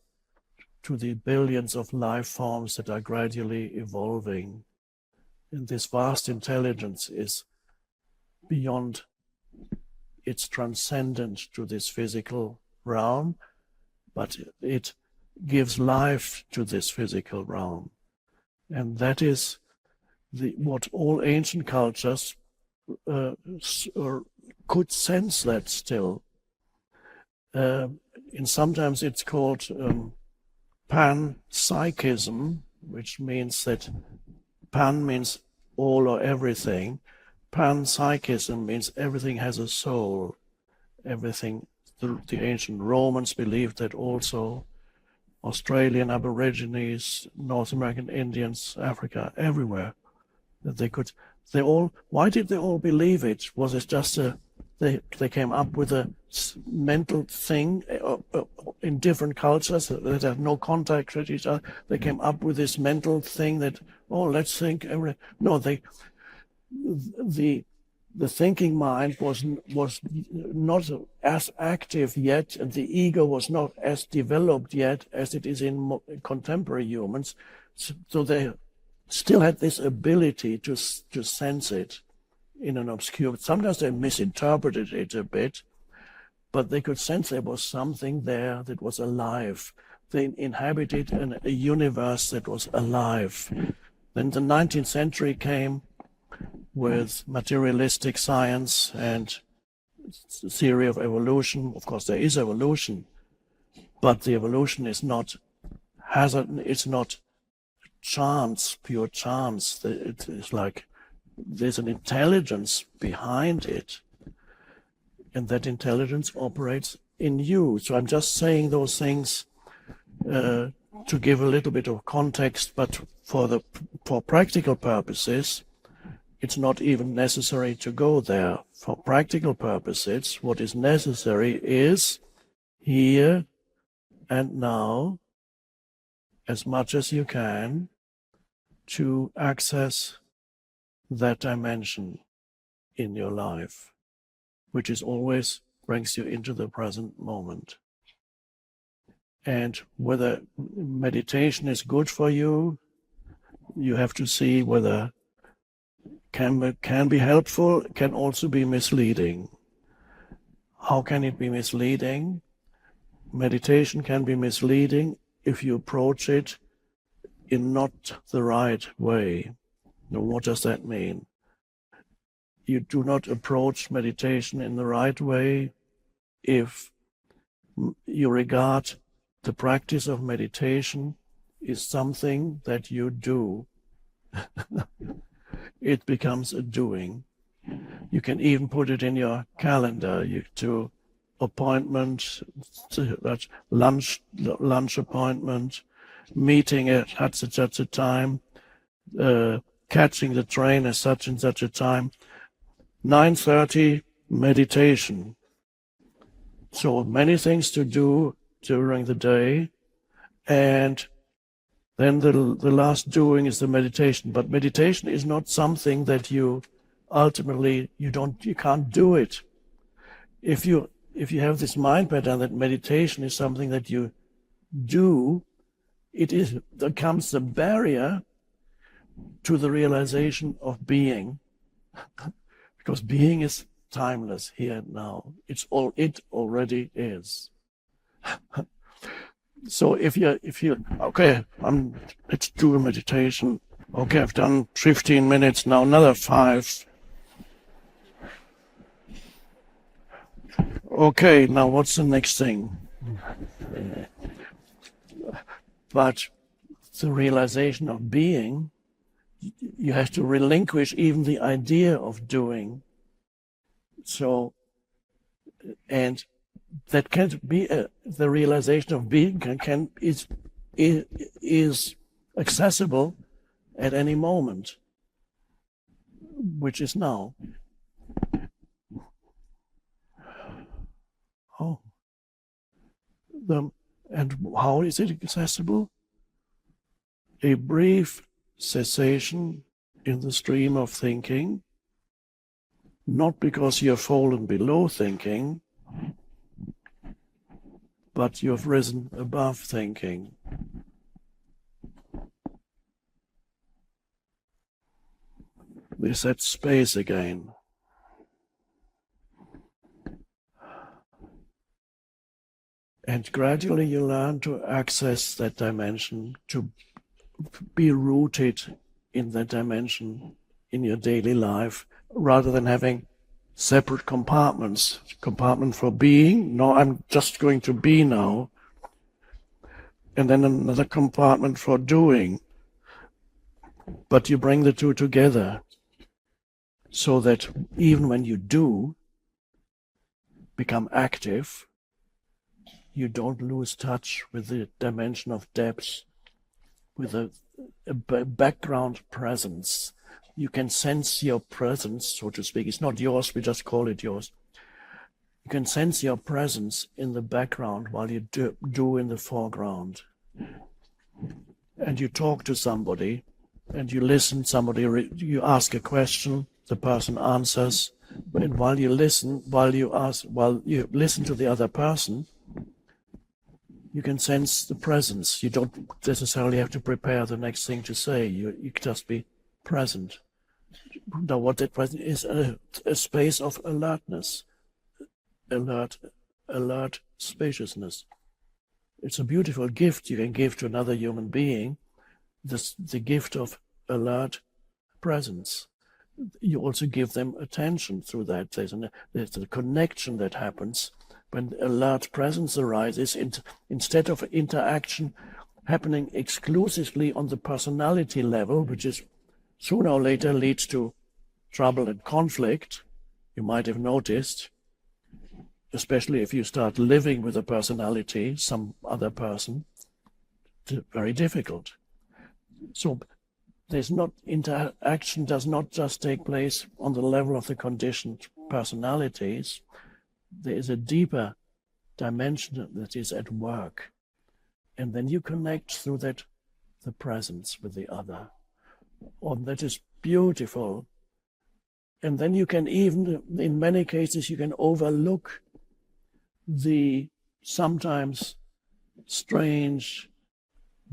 to the billions of life forms that are gradually evolving. And this vast intelligence is beyond, it's transcendent to this physical realm, but it gives life to this physical realm. And that is what all ancient cultures could sense that still. And sometimes it's called panpsychism, which means that pan means all or everything. Panpsychism means everything has a soul. Everything. The ancient Romans believed that also. Australian Aborigines, North American Indians, Africa, everywhere. That why did they all believe it? Was it just they came up with a mental thing in different cultures that have no contact with each other? They came up with this mental thing that, let's think. No, the thinking mind was not as active yet, and the ego was not as developed yet as it is in contemporary humans. So they still had this ability to sense it in an obscure. Sometimes they misinterpreted it a bit, but they could sense there was something there that was alive. They inhabited a universe that was alive. Then the 19th century came with materialistic science and theory of evolution. Of course, there is evolution, but the evolution is not it's not chance, pure chance. It's like there's an intelligence behind it, and that intelligence operates in you. So I'm just saying those things to give a little bit of context, but for practical purposes, it's not even necessary to go there. For practical purposes, what is necessary is here and now, as much as you can, to access that dimension in your life, which is always brings you into the present moment. And whether meditation is good for you, you have to see whether can be helpful, can also be misleading. How can it be misleading? Meditation can be misleading if you approach it in not the right way. Now, what does that mean? You do not approach meditation in the right way if you regard the practice of meditation is something that you do. It becomes a doing. You can even put it in your calendar. You do appointment, lunch appointment, meeting at such a time, catching the train at such and such a time. 9:30 meditation. So many things to do during the day, and then the last doing is the meditation. But meditation is not something that you ultimately you can't do it. If you have this mind pattern that meditation is something that you do, there comes the barrier to the realization of being, because being is timeless here and now. It already is. So if you okay, let's do a meditation. Okay, I've done 15 minutes now, another 5. Okay, now what's the next thing? But the realization of being, you have to relinquish even the idea of doing. So, and that can't be the realization of being is accessible at any moment, which is now. Oh, and how is it accessible? A brief cessation in the stream of thinking, not because you've fallen below thinking, but you've risen above thinking. There's that space again. And gradually you learn to access that dimension, to be rooted in that dimension in your daily life, rather than having separate compartments. Compartment for being, no, I'm just going to be now. And then another compartment for doing. But you bring the two together so that even when you do become active, you don't lose touch with the dimension of depth, with a background presence. You can sense your presence, so to speak. It's not yours, we just call it yours. You can sense your presence in the background while you do in the foreground. And you talk to somebody, and you listen, you ask a question, the person answers, and while you listen to the other person, you can sense the presence. You don't necessarily have to prepare the next thing to say. You can just be present. Now, what that presence is, a space of alertness, alert spaciousness. It's a beautiful gift you can give to another human being, the gift of alert presence. You also give them attention through that. There's a connection that happens when alert presence arises, instead of interaction happening exclusively on the personality level, which is sooner or later leads to trouble and conflict. You might have noticed, especially if you start living with a personality, some other person, it's very difficult. So interaction does not just take place on the level of the conditioned personalities. There is a deeper dimension that is at work. And then you connect through that, the presence with the other. Oh, that is beautiful. And then you can even, in many cases, you can overlook the sometimes strange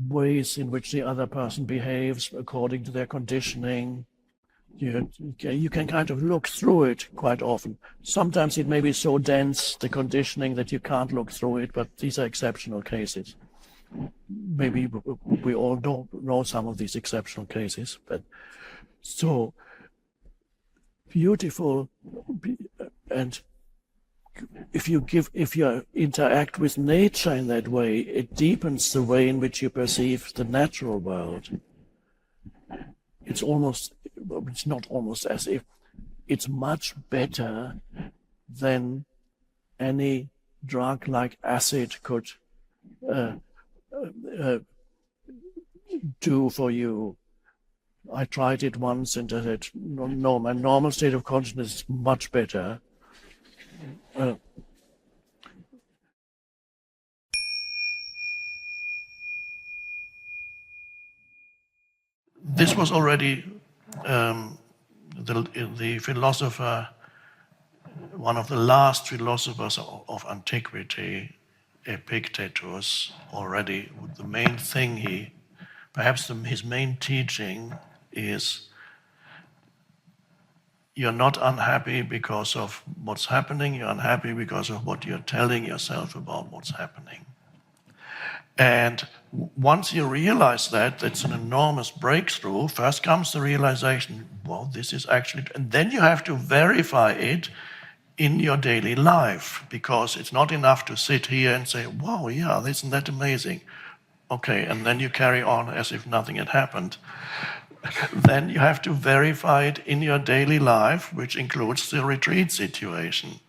ways in which the other person behaves according to their conditioning. You can kind of look through it quite often. Sometimes it may be so dense, the conditioning, that you can't look through it, but these are exceptional cases. maybe we all know some of these exceptional cases, but so beautiful. And if you interact with nature in that way, it deepens the way in which you perceive the natural world. It's not almost as if it's much better than any drug like acid could do for you. I tried it once and I said, no, my normal state of consciousness is much better. This was already the philosopher, one of the last philosophers of antiquity, Epictetus, already. The main thing his main teaching is, you're not unhappy because of what's happening, you're unhappy because of what you're telling yourself about what's happening. And once you realize that, that's an enormous breakthrough. First comes the realization, well, this is actually, and then you have to verify it in your daily life, because it's not enough to sit here and say, wow, yeah, isn't that amazing? Okay, and then you carry on as if nothing had happened. Then you have to verify it in your daily life, which includes the retreat situation,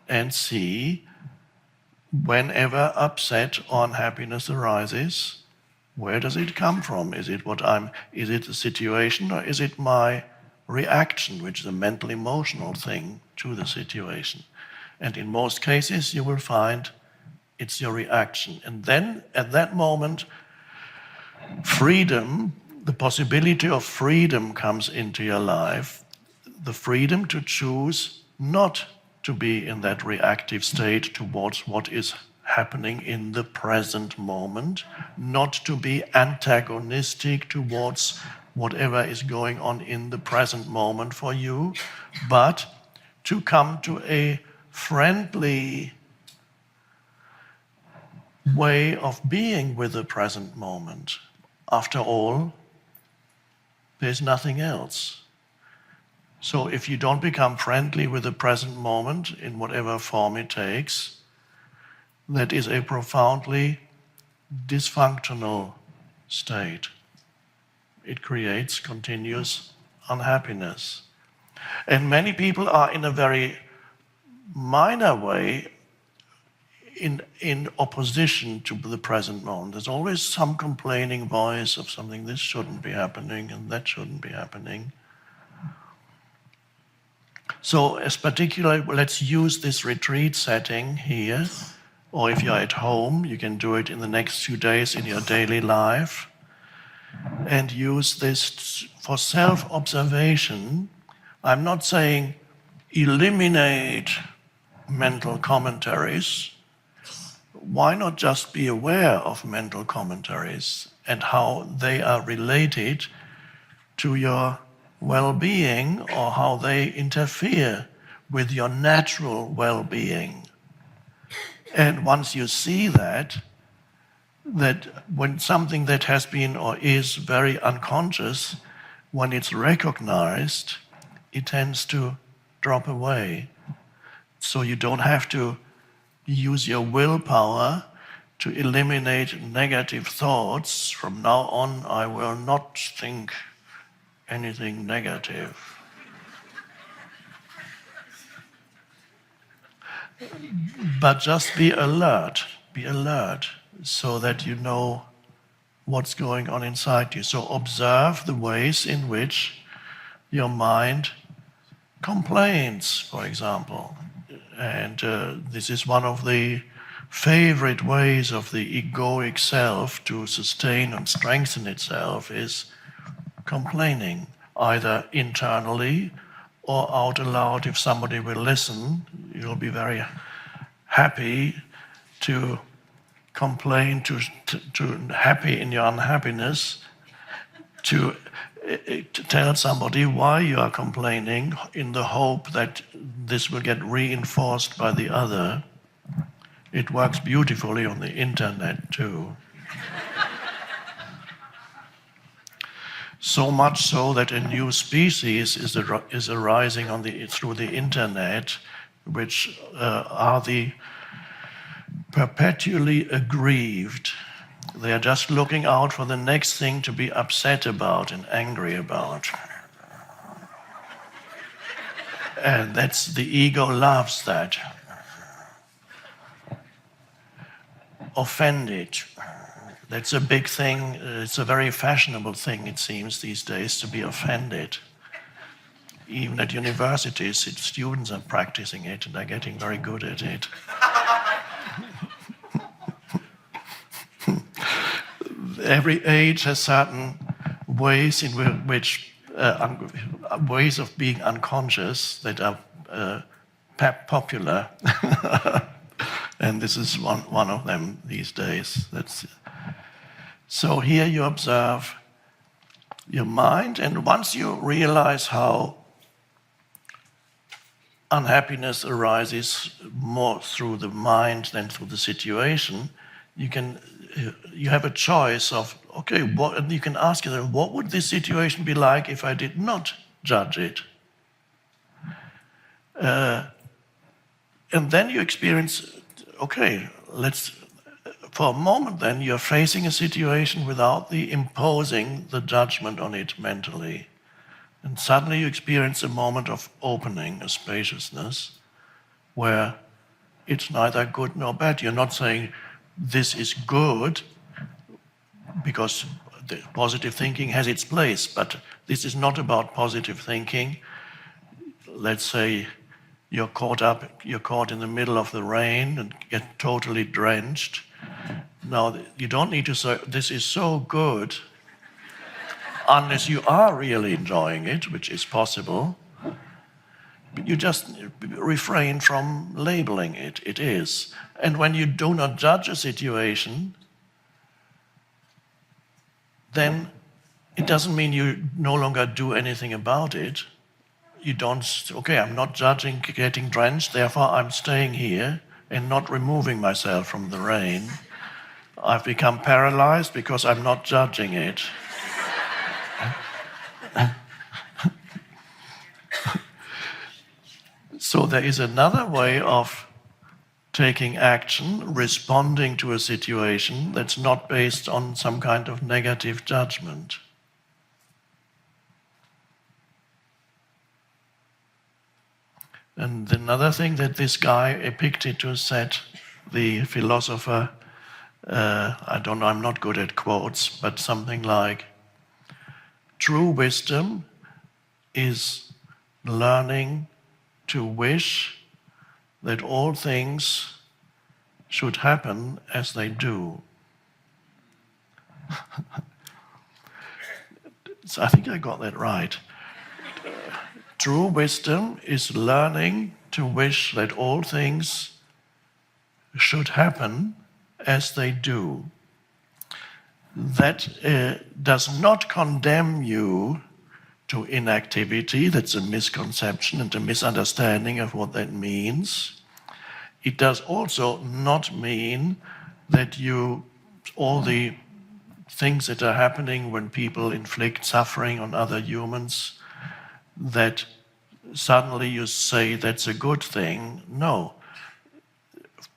and see, whenever upset or unhappiness arises, where does it come from? Is it the situation, or is it my reaction, which is a mental emotional thing to the situation? And in most cases you will find it's your reaction. And then at that moment, freedom, the possibility of freedom comes into your life, the freedom to choose not to be in that reactive state towards what is happening in the present moment, not to be antagonistic towards whatever is going on in the present moment for you, but to come to a friendly way of being with the present moment. After all, there's nothing else. So if you don't become friendly with the present moment in whatever form it takes, that is a profoundly dysfunctional state. It creates continuous unhappiness. And many people are in a very minor way in opposition to the present moment. There's always some complaining voice of something, this shouldn't be happening and that shouldn't be happening. So as particularly, let's use this retreat setting here, or if you're at home, you can do it in the next few days in your daily life, and use this for self-observation. I'm not saying eliminate mental commentaries. Why not just be aware of mental commentaries and how they are related to your well-being, or how they interfere with your natural well-being? And once you see that when something that has been or is very unconscious, when it's recognized, it tends to drop away. So you don't have to use your willpower to eliminate negative thoughts. From now on, I will not think anything negative. But just be alert, so that you know what's going on inside you. So observe the ways in which your mind complains, for example. And this is one of the favorite ways of the egoic self to sustain and strengthen itself, is complaining, either internally or out aloud. If somebody will listen, you'll be very happy to complain, to happy in your unhappiness, to tell somebody why you are complaining, in the hope that this will get reinforced by the other. It works beautifully on the internet too. So much so that a new species is arising through the internet, which are the perpetually aggrieved. They are just looking out for the next thing to be upset about and angry about. And the ego loves that. Offended. That's a big thing. It's a very fashionable thing, it seems, these days, to be offended. Even at universities, students are practicing it and they're getting very good at it. Every age has certain ways in which ways of being unconscious that are popular. And this is one of them these days. So here you observe your mind, and once you realize how unhappiness arises more through the mind than through the situation, you have a choice of, okay, and you can ask yourself, what would this situation be like if I did not judge it? And then you experience, okay, for a moment then, you're facing a situation without imposing the judgment on it mentally. And suddenly you experience a moment of opening, a spaciousness, where it's neither good nor bad. You're not saying, this is good, because the positive thinking has its place, but this is not about positive thinking. Let's say you're caught in the middle of the rain and get totally drenched. Now, you don't need to say, this is so good, unless you are really enjoying it, which is possible. But you just refrain from labeling it. It is. And when you do not judge a situation, then it doesn't mean you no longer do anything about it. You don't, okay, I'm not judging getting drenched, therefore I'm staying here and not removing myself from the rain. I've become paralyzed because I'm not judging it. So there is another way of taking action, responding to a situation that's not based on some kind of negative judgment. And another thing that this guy, Epictetus, said, the philosopher, I don't know, I'm not good at quotes, but something like, true wisdom is learning to wish that all things should happen as they do. So I think I got that right. True wisdom is learning to wish that all things should happen as they do. That does not condemn you to inactivity. That's a misconception and a misunderstanding of what that means. It does also not mean that all the things that are happening when people inflict suffering on other humans, that suddenly you say that's a good thing. No.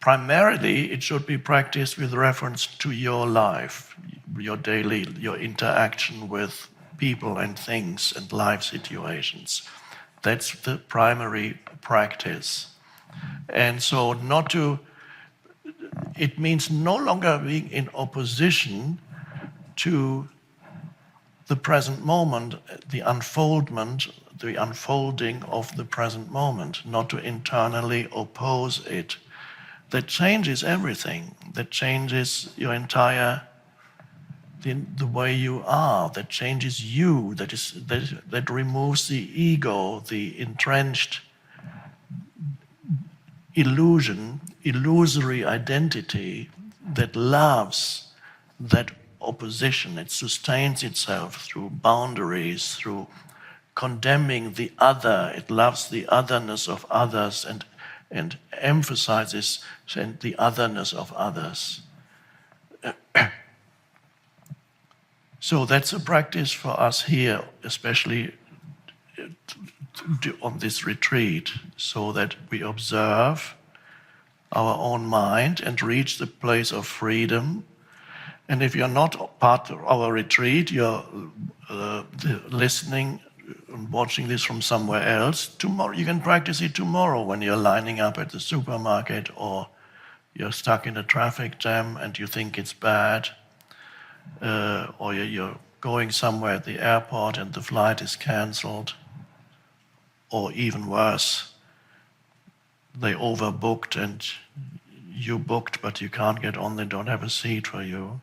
Primarily, it should be practiced with reference to your life, your interaction with people and things and life situations. That's the primary practice. And so it means no longer being in opposition to the present moment, the unfolding of the present moment, not to internally oppose it. That changes everything. That changes your entire, the way you are. That changes you. That removes the ego, the entrenched illusory identity that loves that opposition. It sustains itself through boundaries, through condemning the other. It loves the otherness of others and emphasizes the otherness of others. So that's a practice for us here, especially on this retreat, so that we observe our own mind and reach the place of freedom. And if you're not part of our retreat, you're listening and watching this from somewhere else, tomorrow you can practice it tomorrow when you're lining up at the supermarket, or you're stuck in a traffic jam and you think it's bad, or you're going somewhere at the airport and the flight is cancelled, or even worse, they overbooked and you booked but you can't get on, they don't have a seat for you.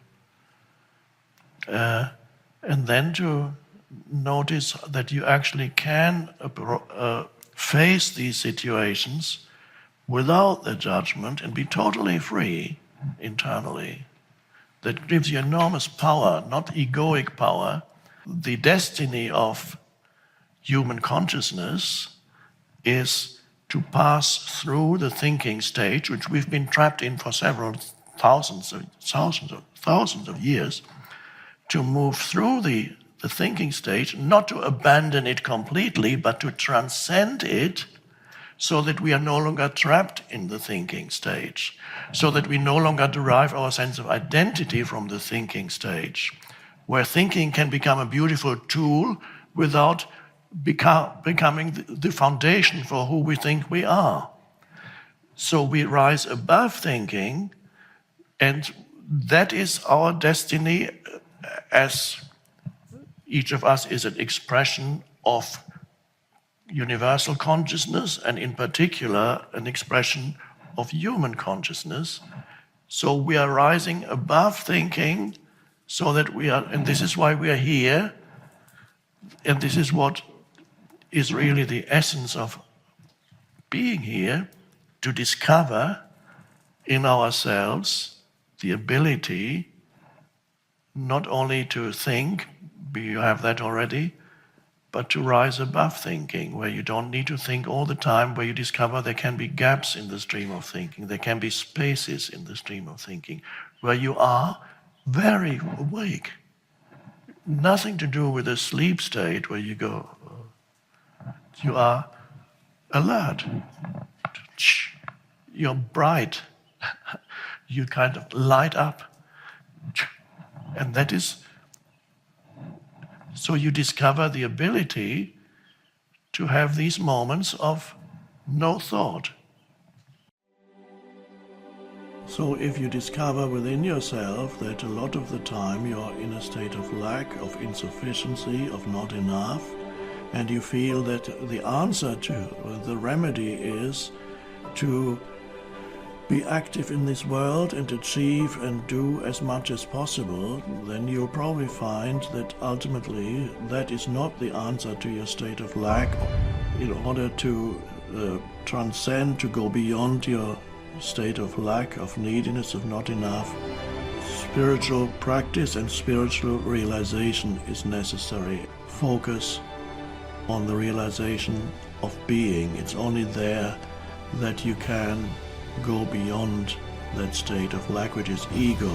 And then to notice that you actually can face these situations without the judgment and be totally free internally. That gives you enormous power, not egoic power. The destiny of human consciousness is to pass through the thinking stage, which we've been trapped in for several thousands of years, to move through the thinking stage, not to abandon it completely, but to transcend it, so that we are no longer trapped in the thinking stage, so that we no longer derive our sense of identity from the thinking stage, where thinking can become a beautiful tool without becoming the foundation for who we think we are. So we rise above thinking, and that is our destiny, as each of us is an expression of universal consciousness, and in particular an expression of human consciousness. So we are rising above thinking, so that we are, and this is why we are here, and this is what is really the essence of being here, to discover in ourselves the ability not only to think, you have that already, but to rise above thinking, where you don't need to think all the time, where you discover there can be gaps in the stream of thinking, there can be spaces in the stream of thinking, where you are very awake. Nothing to do with a sleep state where you go, you are alert, you're bright, you kind of light up. And that is, so you discover the ability to have these moments of no thought. So if you discover within yourself that a lot of the time you're in a state of lack, of insufficiency, of not enough, and you feel that the answer to, the remedy is to be active in this world and achieve and do as much as possible, then you'll probably find that ultimately that is not the answer to your state of lack. In order to transcend, to go beyond your state of lack, of neediness, of not enough, spiritual practice and spiritual realization is necessary. Focus on the realization of being. It's only there that you can go beyond that state of lack, which is ego.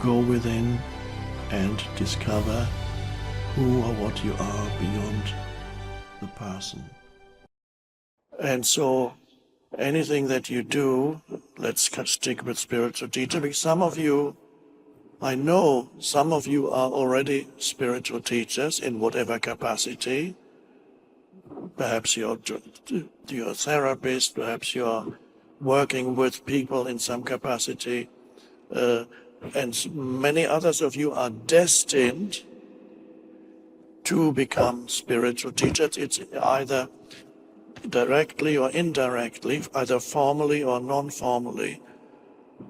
Go within and discover who or what you are beyond the person. And so anything that you do, let's stick with spiritual teacher, because some of you, I know some of you are already spiritual teachers in whatever capacity. Perhaps you're a therapist, perhaps you're working with people in some capacity, and many others of you are destined to become spiritual teachers. It's either directly or indirectly, either formally or non-formally.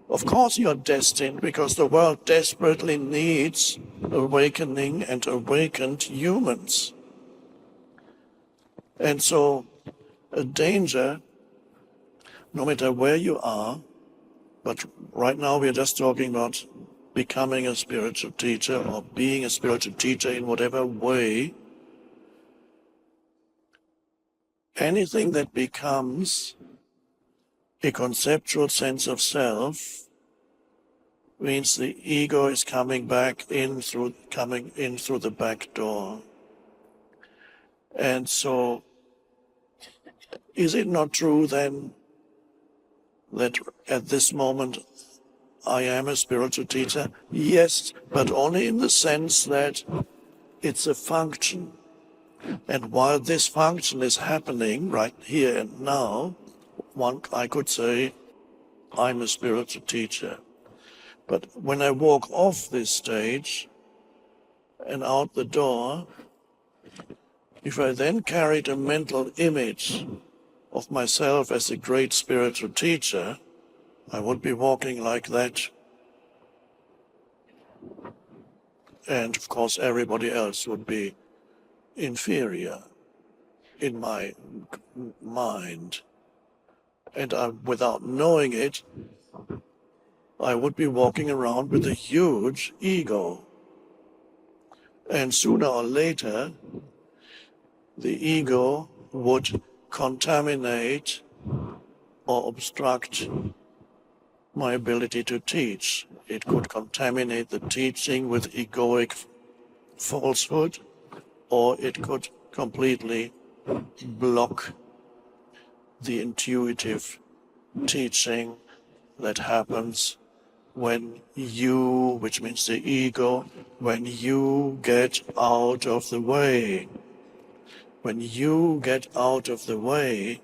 Of course you're destined, because the world desperately needs awakening and awakened humans. And so a danger, no matter where you are, but right now we're just talking about becoming a spiritual teacher or being a spiritual teacher in whatever way. Anything that becomes a conceptual sense of self means the ego is coming in through the back door. And so, is it not true then that at this moment I am a spiritual teacher? Yes, but only in the sense that it's a function. And while this function is happening right here and now, I could say, I'm a spiritual teacher. But when I walk off this stage and out the door, if I then carried a mental image of myself as a great spiritual teacher, I would be walking like that. And of course, everybody else would be inferior in my mind. And without knowing it, I would be walking around with a huge ego. And sooner or later, the ego would contaminate or obstruct my ability to teach. It could contaminate the teaching with egoic falsehood, or it could completely block the intuitive teaching that happens when you, which means the ego, when you get out of the way. When you get out of the way,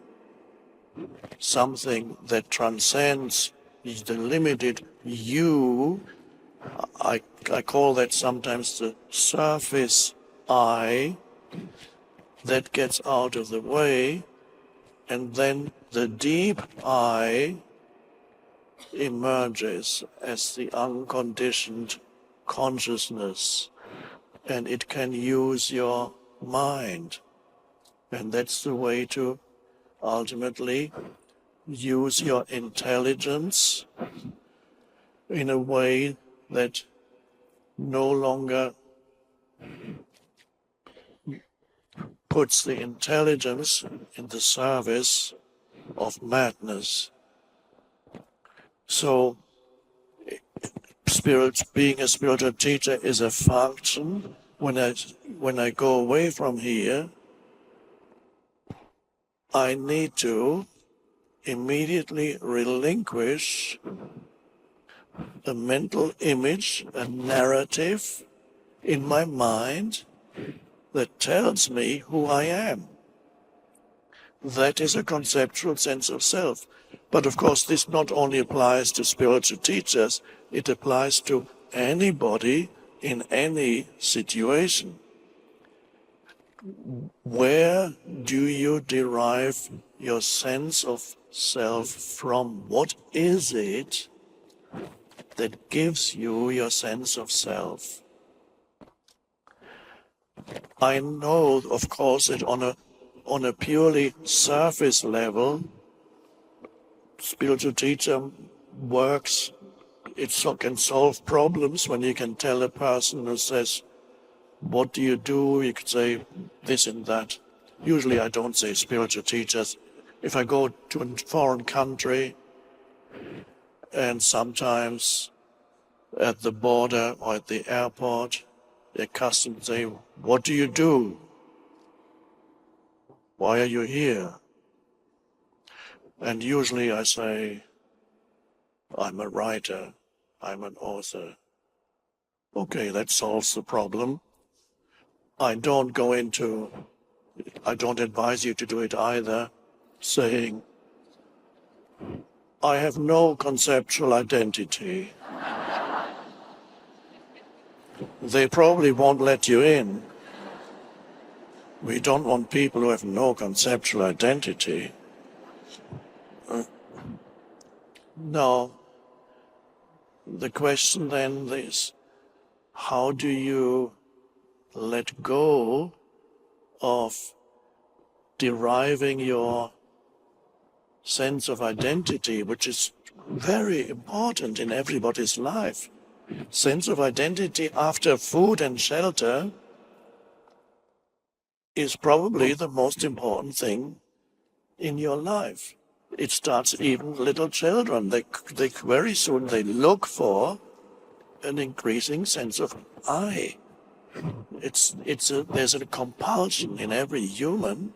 something that transcends the limited you, I call that sometimes the surface I, that gets out of the way, and then the deep I emerges as the unconditioned consciousness, and it can use your mind. And that's the way to ultimately use your intelligence in a way that no longer puts the intelligence in the service of madness. So, being a spiritual teacher is a function. When I go away from here, I need to immediately relinquish a mental image, a narrative in my mind that tells me who I am. That is a conceptual sense of self. But of course, this not only applies to spiritual teachers, it applies to anybody in any situation. Where do you derive your sense of self from? What is it that gives you your sense of self? I know, of course, that on a purely surface level, spiritual teacher works, it can solve problems when you can tell a person who says, what do? You could say this and that. Usually I don't say spiritual teachers. If I go to a foreign country and sometimes at the border or at the airport, they're accustomed to say, what do you do? Why are you here? And usually I say, I'm a writer, I'm an author. Okay, that solves the problem. I don't advise you to do it either, saying, I have no conceptual identity. They probably won't let you in. We don't want people who have no conceptual identity. No. The question then is, how do you let go of deriving your sense of identity, which is very important in everybody's life? Sense of identity after food and shelter is probably the most important thing in your life. It starts even little children. They very soon they look for an increasing sense of I. There's a compulsion in every human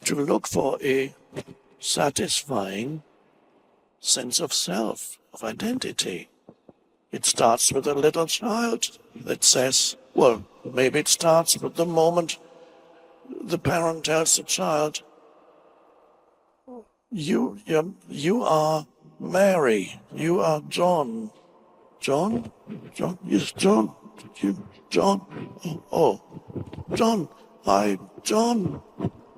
to look for a satisfying sense of self, of identity. It starts with a little child that says, well, maybe it starts with the moment the parent tells the child, you are Mary, you are John. John? John? Yes, John. John? Oh, John. Hi, John.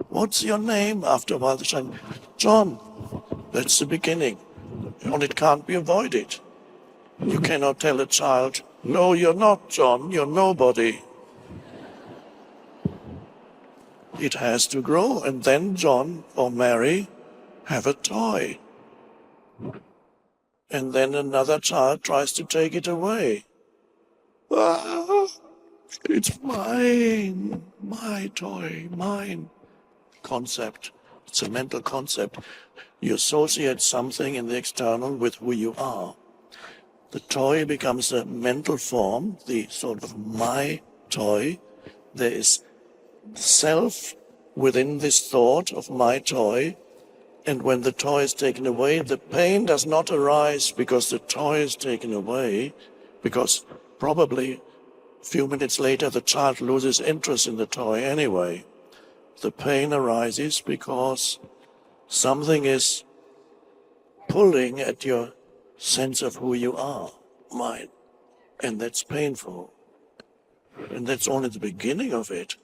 What's your name? After a while, the child, John. That's the beginning. And it can't be avoided. You cannot tell a child, no, you're not John, you're nobody. It has to grow, and then John or Mary have a toy. And then another child tries to take it away. Ah, it's mine, my toy, mine. Concept. It's a mental concept. You associate something in the external with who you are. The toy becomes a mental form, the sort of my toy. There is self within this thought of my toy, and when the toy is taken away, the pain does not arise because the toy is taken away, because probably a few minutes later the child loses interest in the toy anyway. The pain arises because something is pulling at your sense of who you are, mine, and that's painful. And that's only the beginning of it.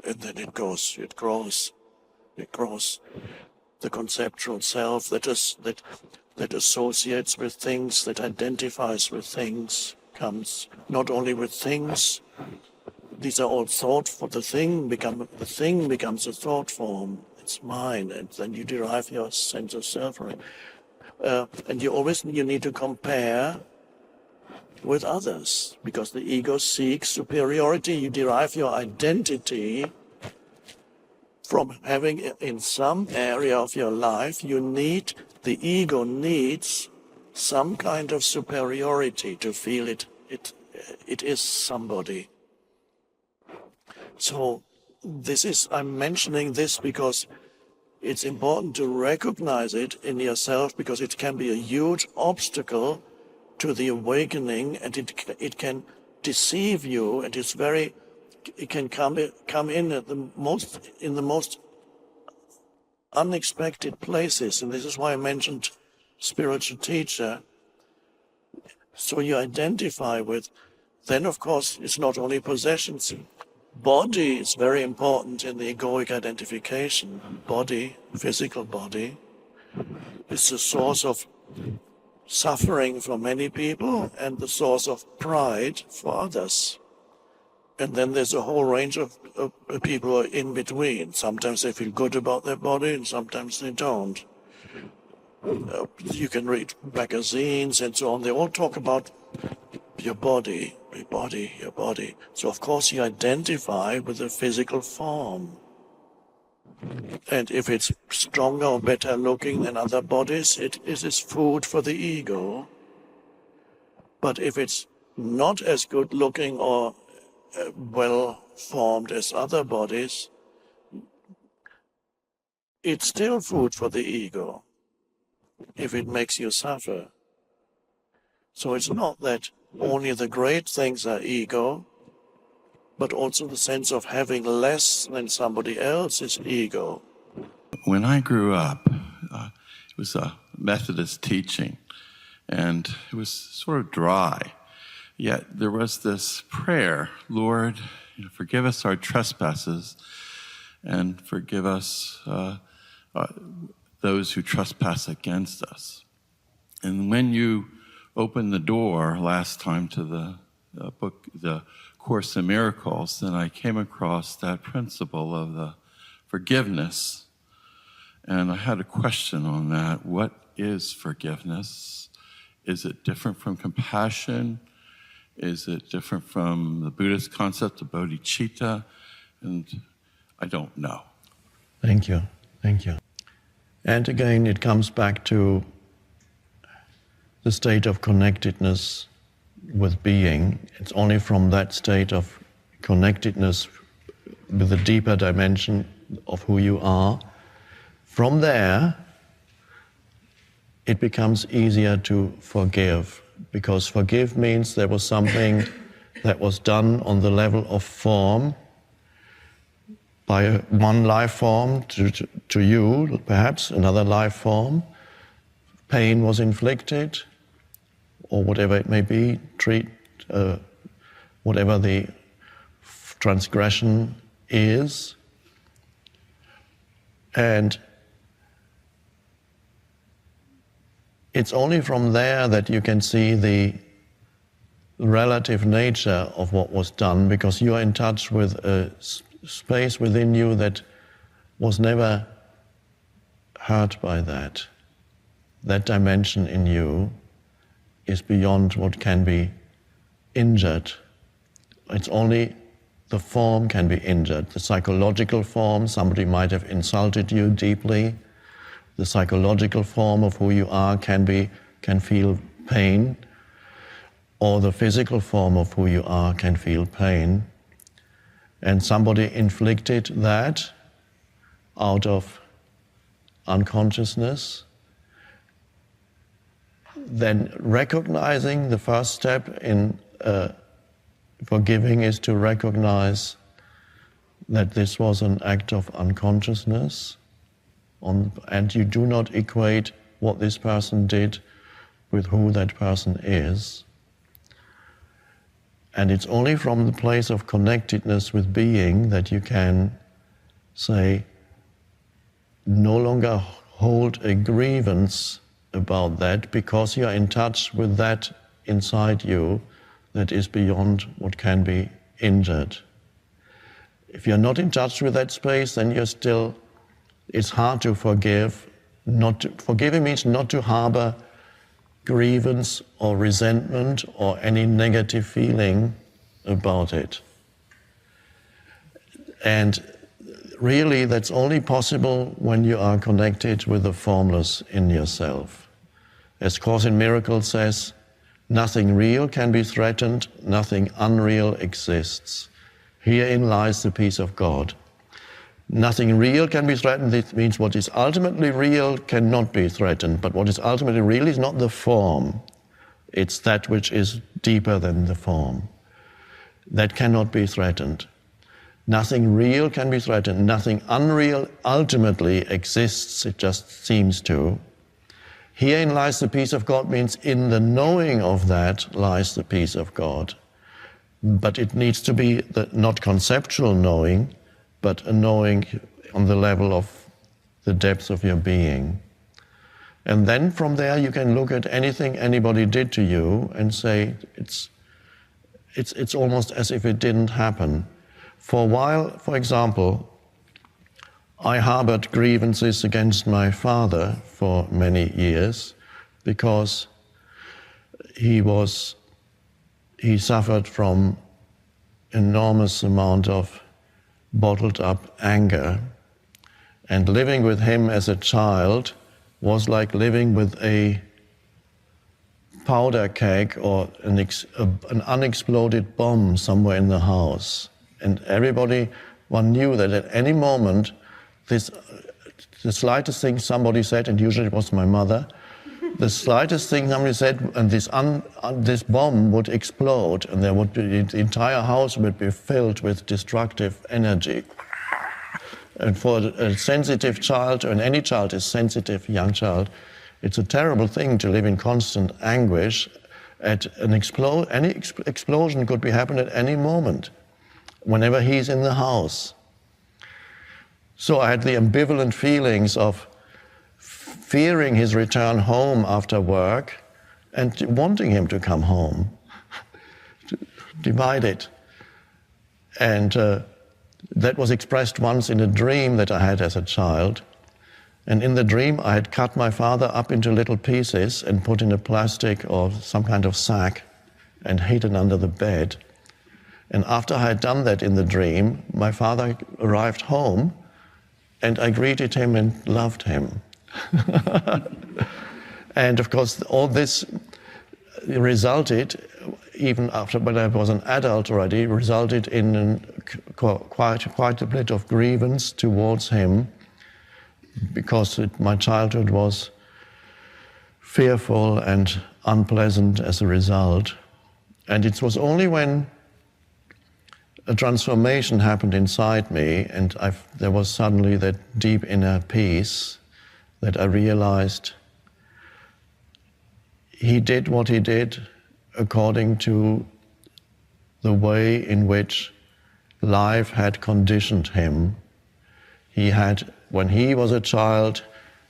And then it grows. The conceptual self that associates with things, that identifies with things, comes not only with things. These are all thought for the thing becomes a thought form. It's mine, and then you derive your sense of self from it. And you need to compare with others, because the ego seeks superiority. You derive your identity from having, in some area of your life, the ego needs some kind of superiority to feel it is somebody. So I'm mentioning this because it's important to recognize it in yourself, because it can be a huge obstacle to the awakening, and it can deceive you, and it can come in at the most unexpected places. And this is why I mentioned spiritual teacher. So you identify with, then of course it's not only possessions. Body is very important in the egoic identification. Body, physical body, is the source of suffering for many people and the source of pride for others. And then there's a whole range of people who are in between. Sometimes they feel good about their body and sometimes they don't. You can read magazines and so on. They all talk about your body. So of course you identify with the physical form. And if it's stronger or better looking than other bodies, it is food for the ego. But if it's not as good looking or well formed as other bodies, it's still food for the ego if it makes you suffer. So it's not that only the great things are ego, but also the sense of having less than somebody else is ego. When I grew up, it was a Methodist teaching, and it was sort of dry. Yet there was this prayer, Lord, forgive us our trespasses, and forgive us those who trespass against us. And when you opened the door last time to the book, the Course in Miracles, then I came across that principle of the forgiveness. And I had a question on that. What is forgiveness? Is it different from compassion? Is it different from the Buddhist concept of bodhicitta? And I don't know. Thank you. And again, it comes back to the state of connectedness with being. It's only from that state of connectedness with the deeper dimension of who you are. From there, it becomes easier to forgive, because forgive means there was something that was done on the level of form by one life form to you, perhaps another life form. Pain was inflicted, or whatever it may be, whatever the transgression is. And it's only from there that you can see the relative nature of what was done, because you are in touch with a space within you that was never hurt by that. That dimension in you is beyond what can be injured. It's only the form can be injured. The psychological form, somebody might have insulted you deeply. The psychological form of who you are can feel pain, or the physical form of who you are can feel pain. And somebody inflicted that out of unconsciousness. Then recognizing, the first step in forgiving is to recognize that this was an act of unconsciousness, and you do not equate what this person did with who that person is. And it's only from the place of connectedness with being that you can say, no longer hold a grievance about that, because you are in touch with that inside you that is beyond what can be injured. If you're not in touch with that space, then it's hard to forgive. Forgiving means not to harbor grievance or resentment or any negative feeling about it. And really, that's only possible when you are connected with the formless in yourself. As Course in Miracles says, nothing real can be threatened, nothing unreal exists. Herein lies the peace of God. Nothing real can be threatened. This means what is ultimately real cannot be threatened. But what is ultimately real is not the form. It's that which is deeper than the form. That cannot be threatened. Nothing real can be threatened. Nothing unreal ultimately exists. It just seems to. Herein lies the peace of God means in the knowing of that lies the peace of God. But it needs to be not conceptual knowing, but a knowing on the level of the depth of your being. And then from there you can look at anything anybody did to you and say, it's almost as if it didn't happen. For a while, for example, I harbored grievances against my father for many years because he suffered from enormous amount of bottled up anger, and living with him as a child was like living with a powder keg or an unexploded bomb somewhere in the house. And one knew that at any moment, the slightest thing somebody said, and usually it was my mother, the slightest thing somebody said, and this bomb would explode, and the entire house would be filled with destructive energy. And for a sensitive child, and any child is sensitive, young child, it's a terrible thing to live in constant anguish. Any explosion could be happening at any moment, whenever he's in the house. So I had the ambivalent feelings of fearing his return home after work and wanting him to come home, divided. And that was expressed once in a dream that I had as a child. And in the dream, I had cut my father up into little pieces and put in a plastic or some kind of sack and hidden under the bed. And after I had done that in the dream, my father arrived home, and I greeted him and loved him. And of course, all this resulted, even after when I was an adult already, resulted in quite a bit of grievance towards him, because my childhood was fearful and unpleasant as a result. And it was only when a transformation happened inside me, and there was suddenly that deep inner peace, that I realized he did what he did according to the way in which life had conditioned him. When he was a child,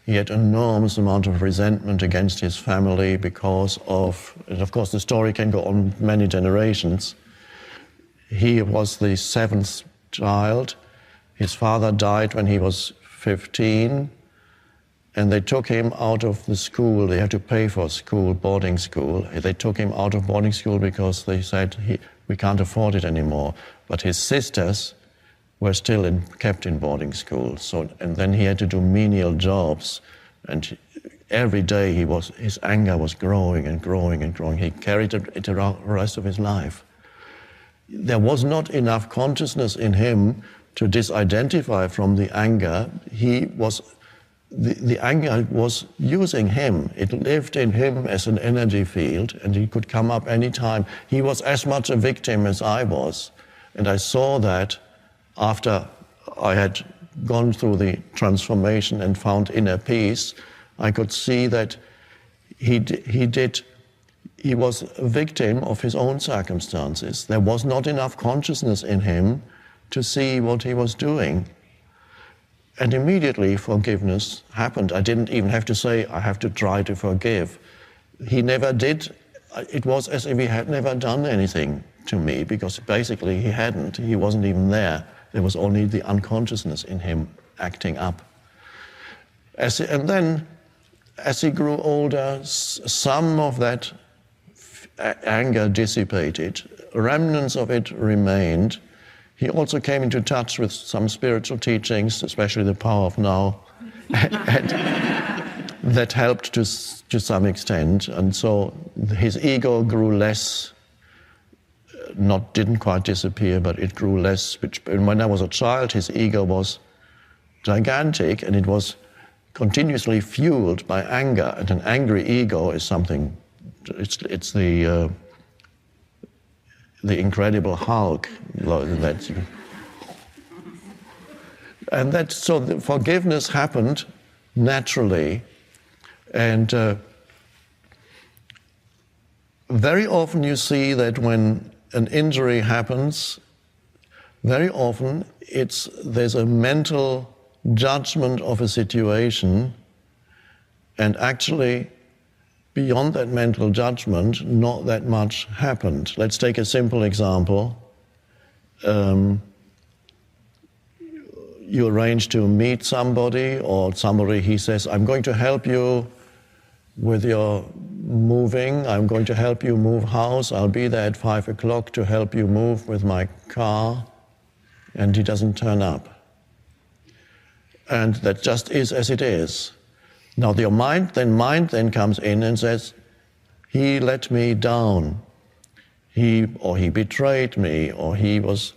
he had an enormous amount of resentment against his family because and of course the story can go on many generations. He was the 7th child. His father died when he was 15, and they took him out of the school. They had to pay for school, boarding school. They took him out of boarding school because they said, we can't afford it anymore. But his sisters were still kept in boarding school. And then he had to do menial jobs, and every day his anger was growing and growing and growing. He carried it around the rest of his life. There was not enough consciousness in him to disidentify from the anger. The anger was using him. It lived in him as an energy field, and he could come up any time. He was as much a victim as I was. And I saw that after I had gone through the transformation and found inner peace. I could see that he was a victim of his own circumstances. There was not enough consciousness in him to see what he was doing. And immediately forgiveness happened. I didn't even have to say, I have to try to forgive. He never did. It was as if he had never done anything to me, because basically he hadn't. He wasn't even there. There was only the unconsciousness in him acting up. And then, as he grew older, some of that anger dissipated. Remnants of it remained. He also came into touch with some spiritual teachings, especially the power of now, and that helped to some extent. And so his ego grew less, didn't quite disappear, but it grew less. When I was a child, his ego was gigantic, and it was continuously fueled by anger. And an angry ego is something. It's the Incredible Hulk. So the forgiveness happened naturally, and very often you see that when an injury happens, very often there's a mental judgment of a situation, and actually beyond that mental judgment, not that much happened. Let's take a simple example. You arrange to meet somebody, or he says, I'm going to help you with your moving. I'm going to help you move house. I'll be there at 5 o'clock to help you move with my car. And he doesn't turn up. And that just is as it is. Now your mind then comes in and says, he let me down. He betrayed me, or he was,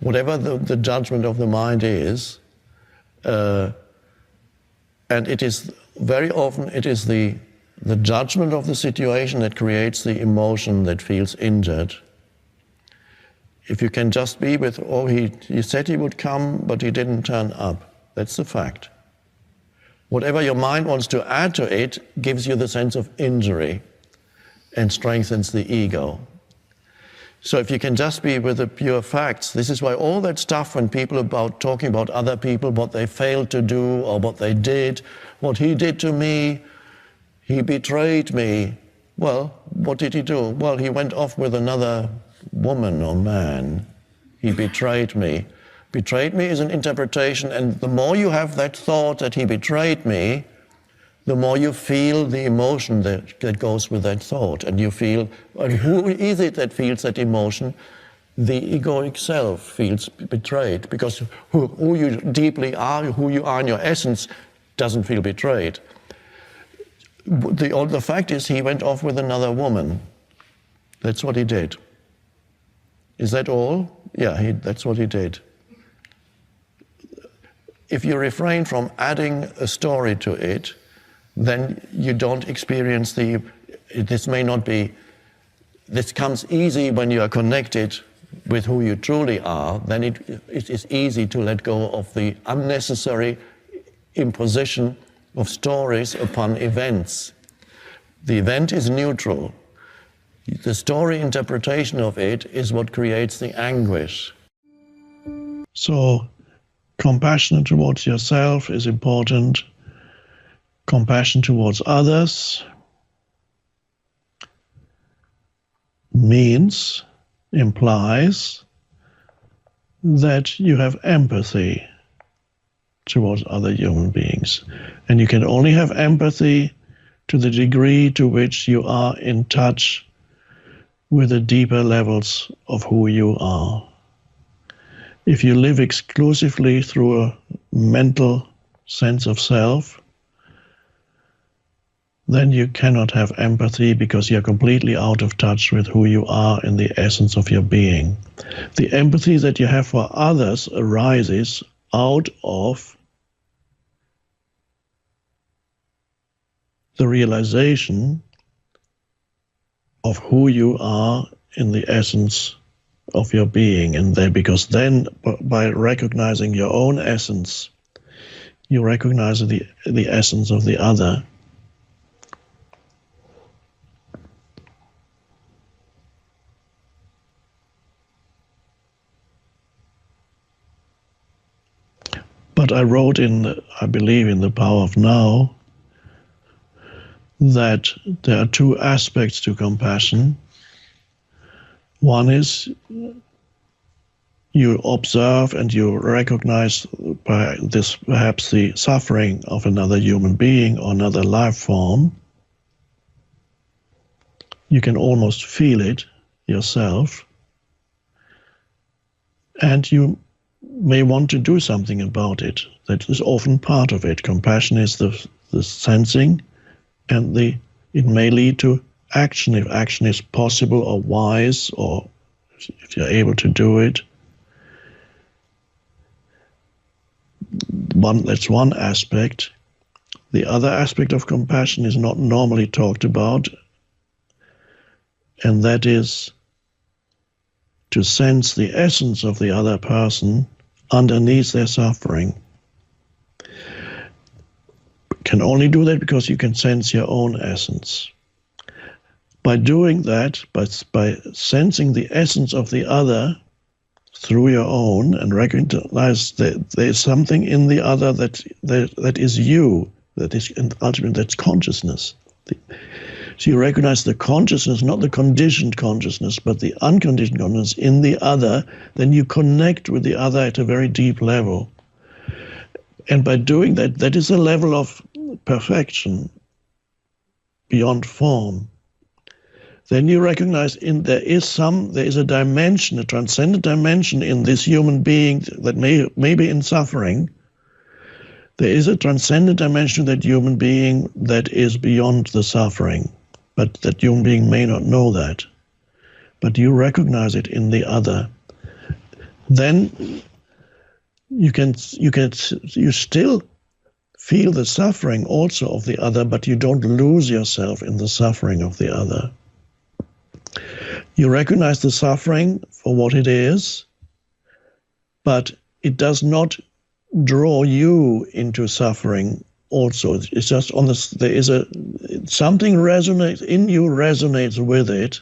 whatever the judgment of the mind is. And it is very often, it is the judgment of the situation that creates the emotion that feels injured. If you can just be with, he said he would come, but he didn't turn up. That's the fact. Whatever your mind wants to add to it gives you the sense of injury and strengthens the ego. So if you can just be with the pure facts, this is why all that stuff when people talking about other people, what they failed to do or what they did, what he did to me, he betrayed me. Well, what did he do? Well, he went off with another woman or man. He betrayed me. Betrayed me is an interpretation, and the more you have that thought that he betrayed me, the more you feel the emotion that goes with that thought. And you feel, and who is it that feels that emotion? The egoic self feels betrayed, because who you deeply are, who you are in your essence, doesn't feel betrayed. the fact is he went off with another woman. That's what he did. Is that all? Yeah, that's what he did. If you refrain from adding a story to it, then you don't experience this comes easy when you are connected with who you truly are. Then it is easy to let go of the unnecessary imposition of stories upon events. The event is neutral. The story interpretation of it is what creates the anguish. So, compassion towards yourself is important. Compassion towards others implies that you have empathy towards other human beings. And you can only have empathy to the degree to which you are in touch with the deeper levels of who you are. If you live exclusively through a mental sense of self, then you cannot have empathy because you're completely out of touch with who you are in the essence of your being. The empathy that you have for others arises out of the realization of who you are in the essence of your being. And because then, by recognizing your own essence, you recognize the essence of the other. But I wrote I believe in The Power of Now, that there are two aspects to compassion. One is you observe and you recognize by this perhaps the suffering of another human being or another life form. You can almost feel it yourself. And you may want to do something about it. That is often part of it. Compassion is the sensing, and it may lead to action if action is possible or wise, or if you're able to do it. That's one aspect. The other aspect of compassion is not normally talked about, and that is to sense the essence of the other person underneath their suffering. Can only do that because you can sense your own essence. By doing that, by sensing the essence of the other through your own, and recognize that there's something in the other that is you, that is ultimately that's consciousness. So you recognize the consciousness, not the conditioned consciousness, but the unconditioned consciousness in the other, then you connect with the other at a very deep level. And by doing that, that is a level of perfection beyond form. Then you recognize there is a dimension, a transcendent dimension in this human being that may be in suffering. There is a transcendent dimension of that human being that is beyond the suffering. But that human being may not know that. But you recognize it in the other. Then you still feel the suffering also of the other, but you don't lose yourself in the suffering of the other. You recognize the suffering for what it is, but it does not draw you into suffering also. It's just on this, something resonates in you, resonates with it,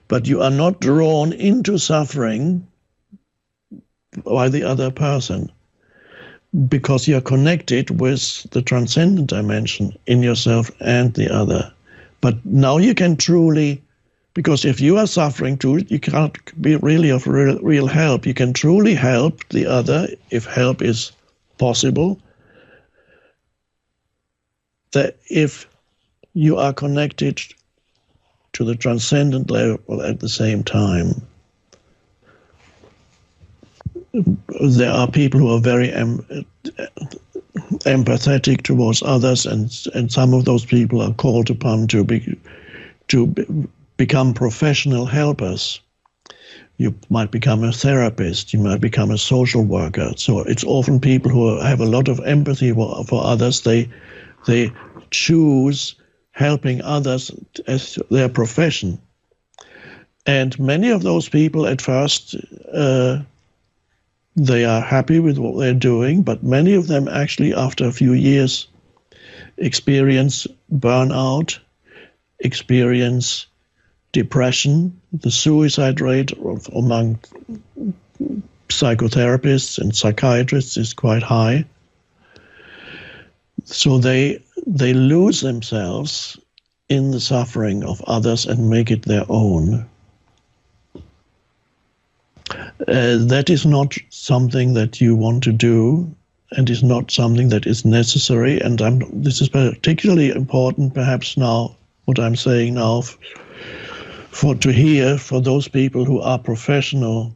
but you are not drawn into suffering by the other person because you are connected with the transcendent dimension in yourself and the other. But now you can truly, because if you are suffering too, you cannot be really of real help. You can truly help the other if help is possible. That if you are connected to the transcendent level at the same time. There are people who are very empathetic towards others, and some of those people are called upon to become professional helpers. You might become a therapist, you might become a social worker. So it's often people who have a lot of empathy for others. They choose helping others as their profession. And many of those people at first, they are happy with what they're doing, but many of them actually, after a few years, experience burnout, experience depression. The suicide rate among psychotherapists and psychiatrists is quite high. So they lose themselves in the suffering of others and make it their own. That is not something that you want to do, and is not something that is necessary. And this is particularly important, perhaps now, what I'm saying now, to hear for those people who are professional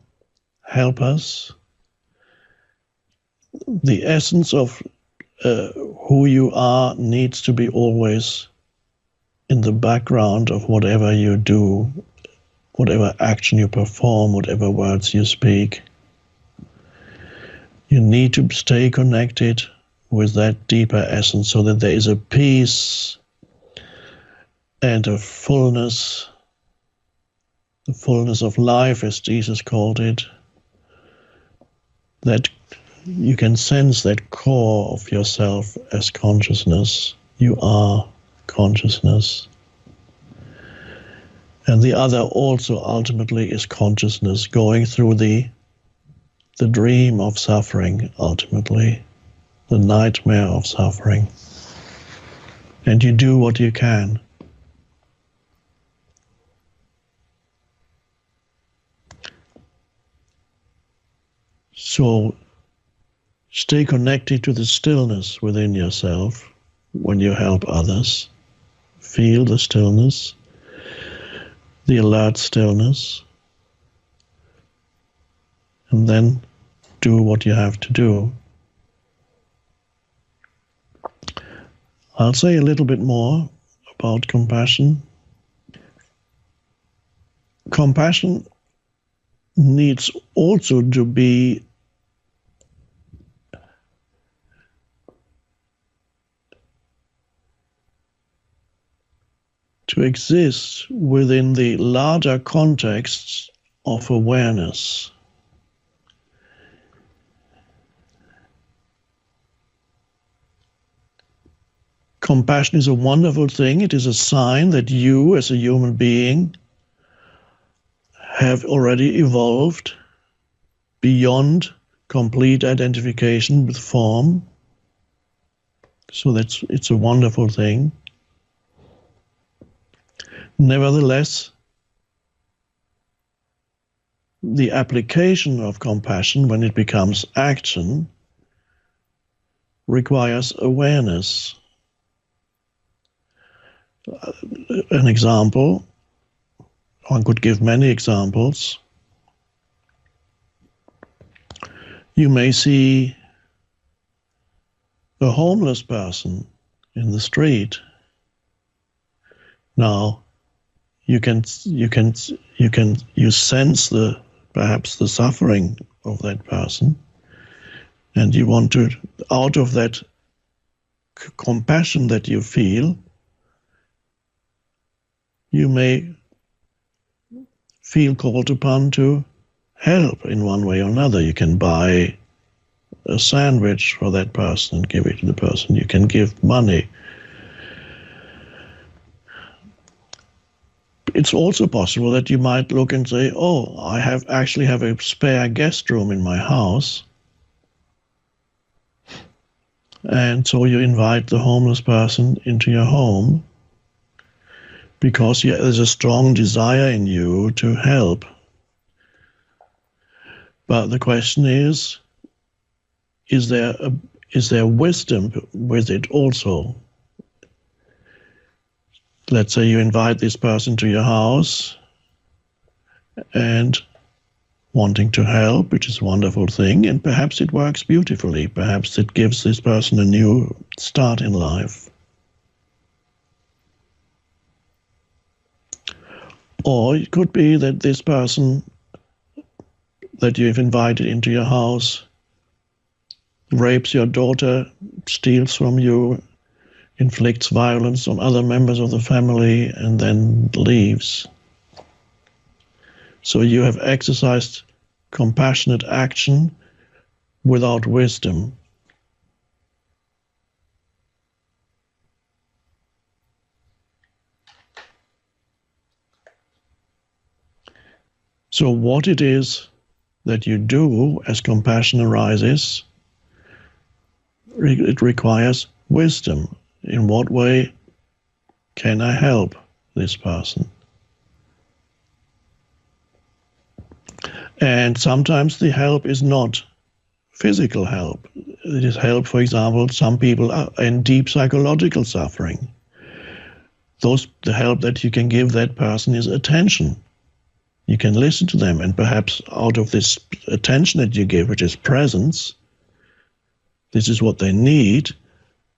helpers. The essence of who you are needs to be always in the background of whatever you do, whatever action you perform, whatever words you speak. You need to stay connected with that deeper essence so that there is a peace and a fullness, the fullness of life, as Jesus called it, that you can sense that core of yourself as consciousness. You are consciousness. And the other also ultimately is consciousness, going through the dream of suffering, ultimately, the nightmare of suffering. And you do what you can. So stay connected to the stillness within yourself when you help others. Feel the stillness, the alert stillness, and then do what you have to do. I'll say a little bit more about compassion. Compassion needs also to exist within the larger contexts of awareness. Compassion is a wonderful thing. It is a sign that you, as a human being, have already evolved beyond complete identification with form. So it's a wonderful thing. Nevertheless, the application of compassion, when it becomes action, requires awareness. An example, one could give many examples. You may see a homeless person in the street. Now, you sense perhaps the suffering of that person, and you want to, out of that compassion that you feel, you may feel called upon to help in one way or another. You can buy a sandwich for that person and give it to the person. You can give money. It's also possible that you might look and say, oh, I actually have a spare guest room in my house. And so you invite the homeless person into your home because there's a strong desire in you to help. But the question is there wisdom with it also? Let's say you invite this person to your house, and wanting to help, which is a wonderful thing, and perhaps it works beautifully. Perhaps it gives this person a new start in life. Or it could be that this person that you've invited into your house rapes your daughter, steals from you, inflicts violence on other members of the family, and then leaves. So you have exercised compassionate action without wisdom. So what it is that you do as compassion arises, it requires wisdom. In what way can I help this person? And sometimes the help is not physical help. It is help, for example, some people are in deep psychological suffering. The help that you can give that person is attention. You can listen to them, and perhaps out of this attention that you give, which is presence, this is what they need,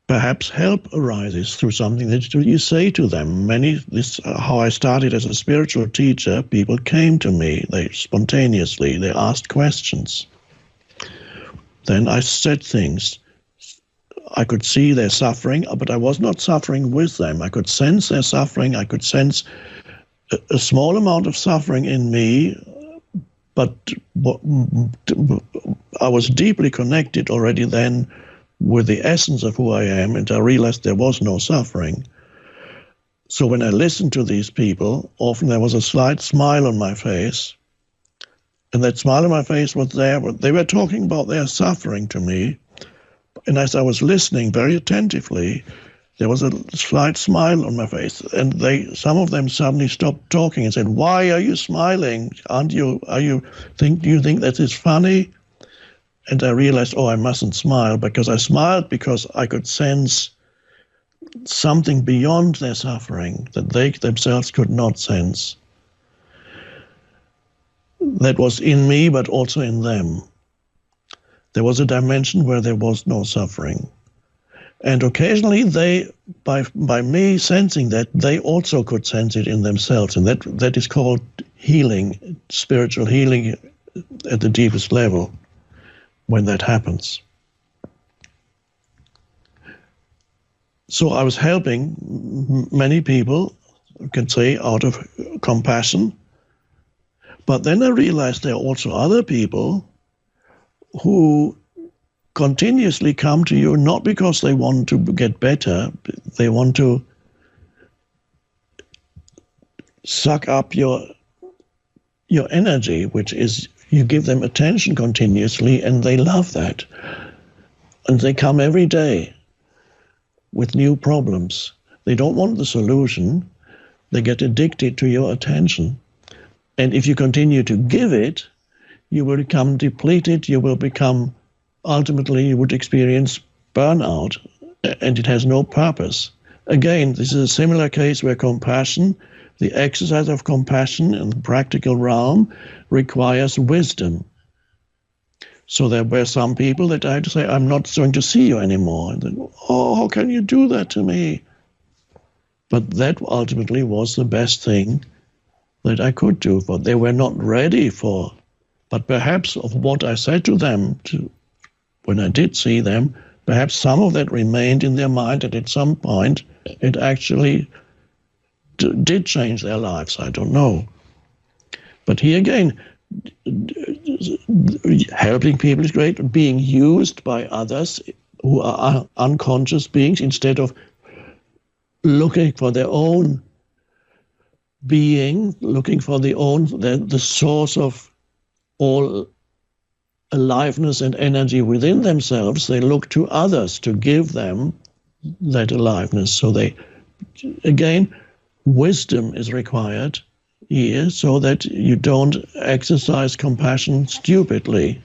perhaps help arises through something that you say to them. How I started as a spiritual teacher, people came to me, they asked questions. Then I said things. I could see their suffering, but I was not suffering with them. I could sense their suffering, I could sense a small amount of suffering in me, but I was deeply connected already then with the essence of who I am, and I realized there was no suffering. So when I listened to these people, often there was a slight smile on my face, and that smile on my face was there. They were talking about their suffering to me, and as I was listening very attentively, there was a slight smile on my face, and some of them suddenly stopped talking and said, "Why are you smiling? Do you think that is funny?" And I realized, I mustn't smile, because I smiled because I could sense something beyond their suffering that they themselves could not sense. That was in me, but also in them. There was a dimension where there was no suffering. And occasionally by me sensing that, they also could sense it in themselves. And that is called healing, spiritual healing at the deepest level, when that happens. So I was helping many people, you can say, out of compassion. But then I realized there are also other people who continuously come to you not because they want to get better, they want to suck up your energy, which is you give them attention continuously, and they love that. And they come every day with new problems. They don't want the solution. They get addicted to your attention. And if you continue to give it, you will become depleted, ultimately you would experience burnout, and it has no purpose. Again, this is a similar case where compassion, the exercise of compassion in the practical realm, requires wisdom. So there were some people that I had to say, "I'm not going to see you anymore." And then, how can you do that to me? But that ultimately was the best thing that I could do, but they were not ready for. But perhaps of what I said to them, when I did see them, perhaps some of that remained in their mind, and at some point it actually did change their lives. I don't know. But here again, helping people is great. Being used by others who are unconscious beings, instead of looking for their own being, looking for the source of all aliveness and energy within themselves, they look to others to give them that aliveness. So again, wisdom is required here so that you don't exercise compassion stupidly.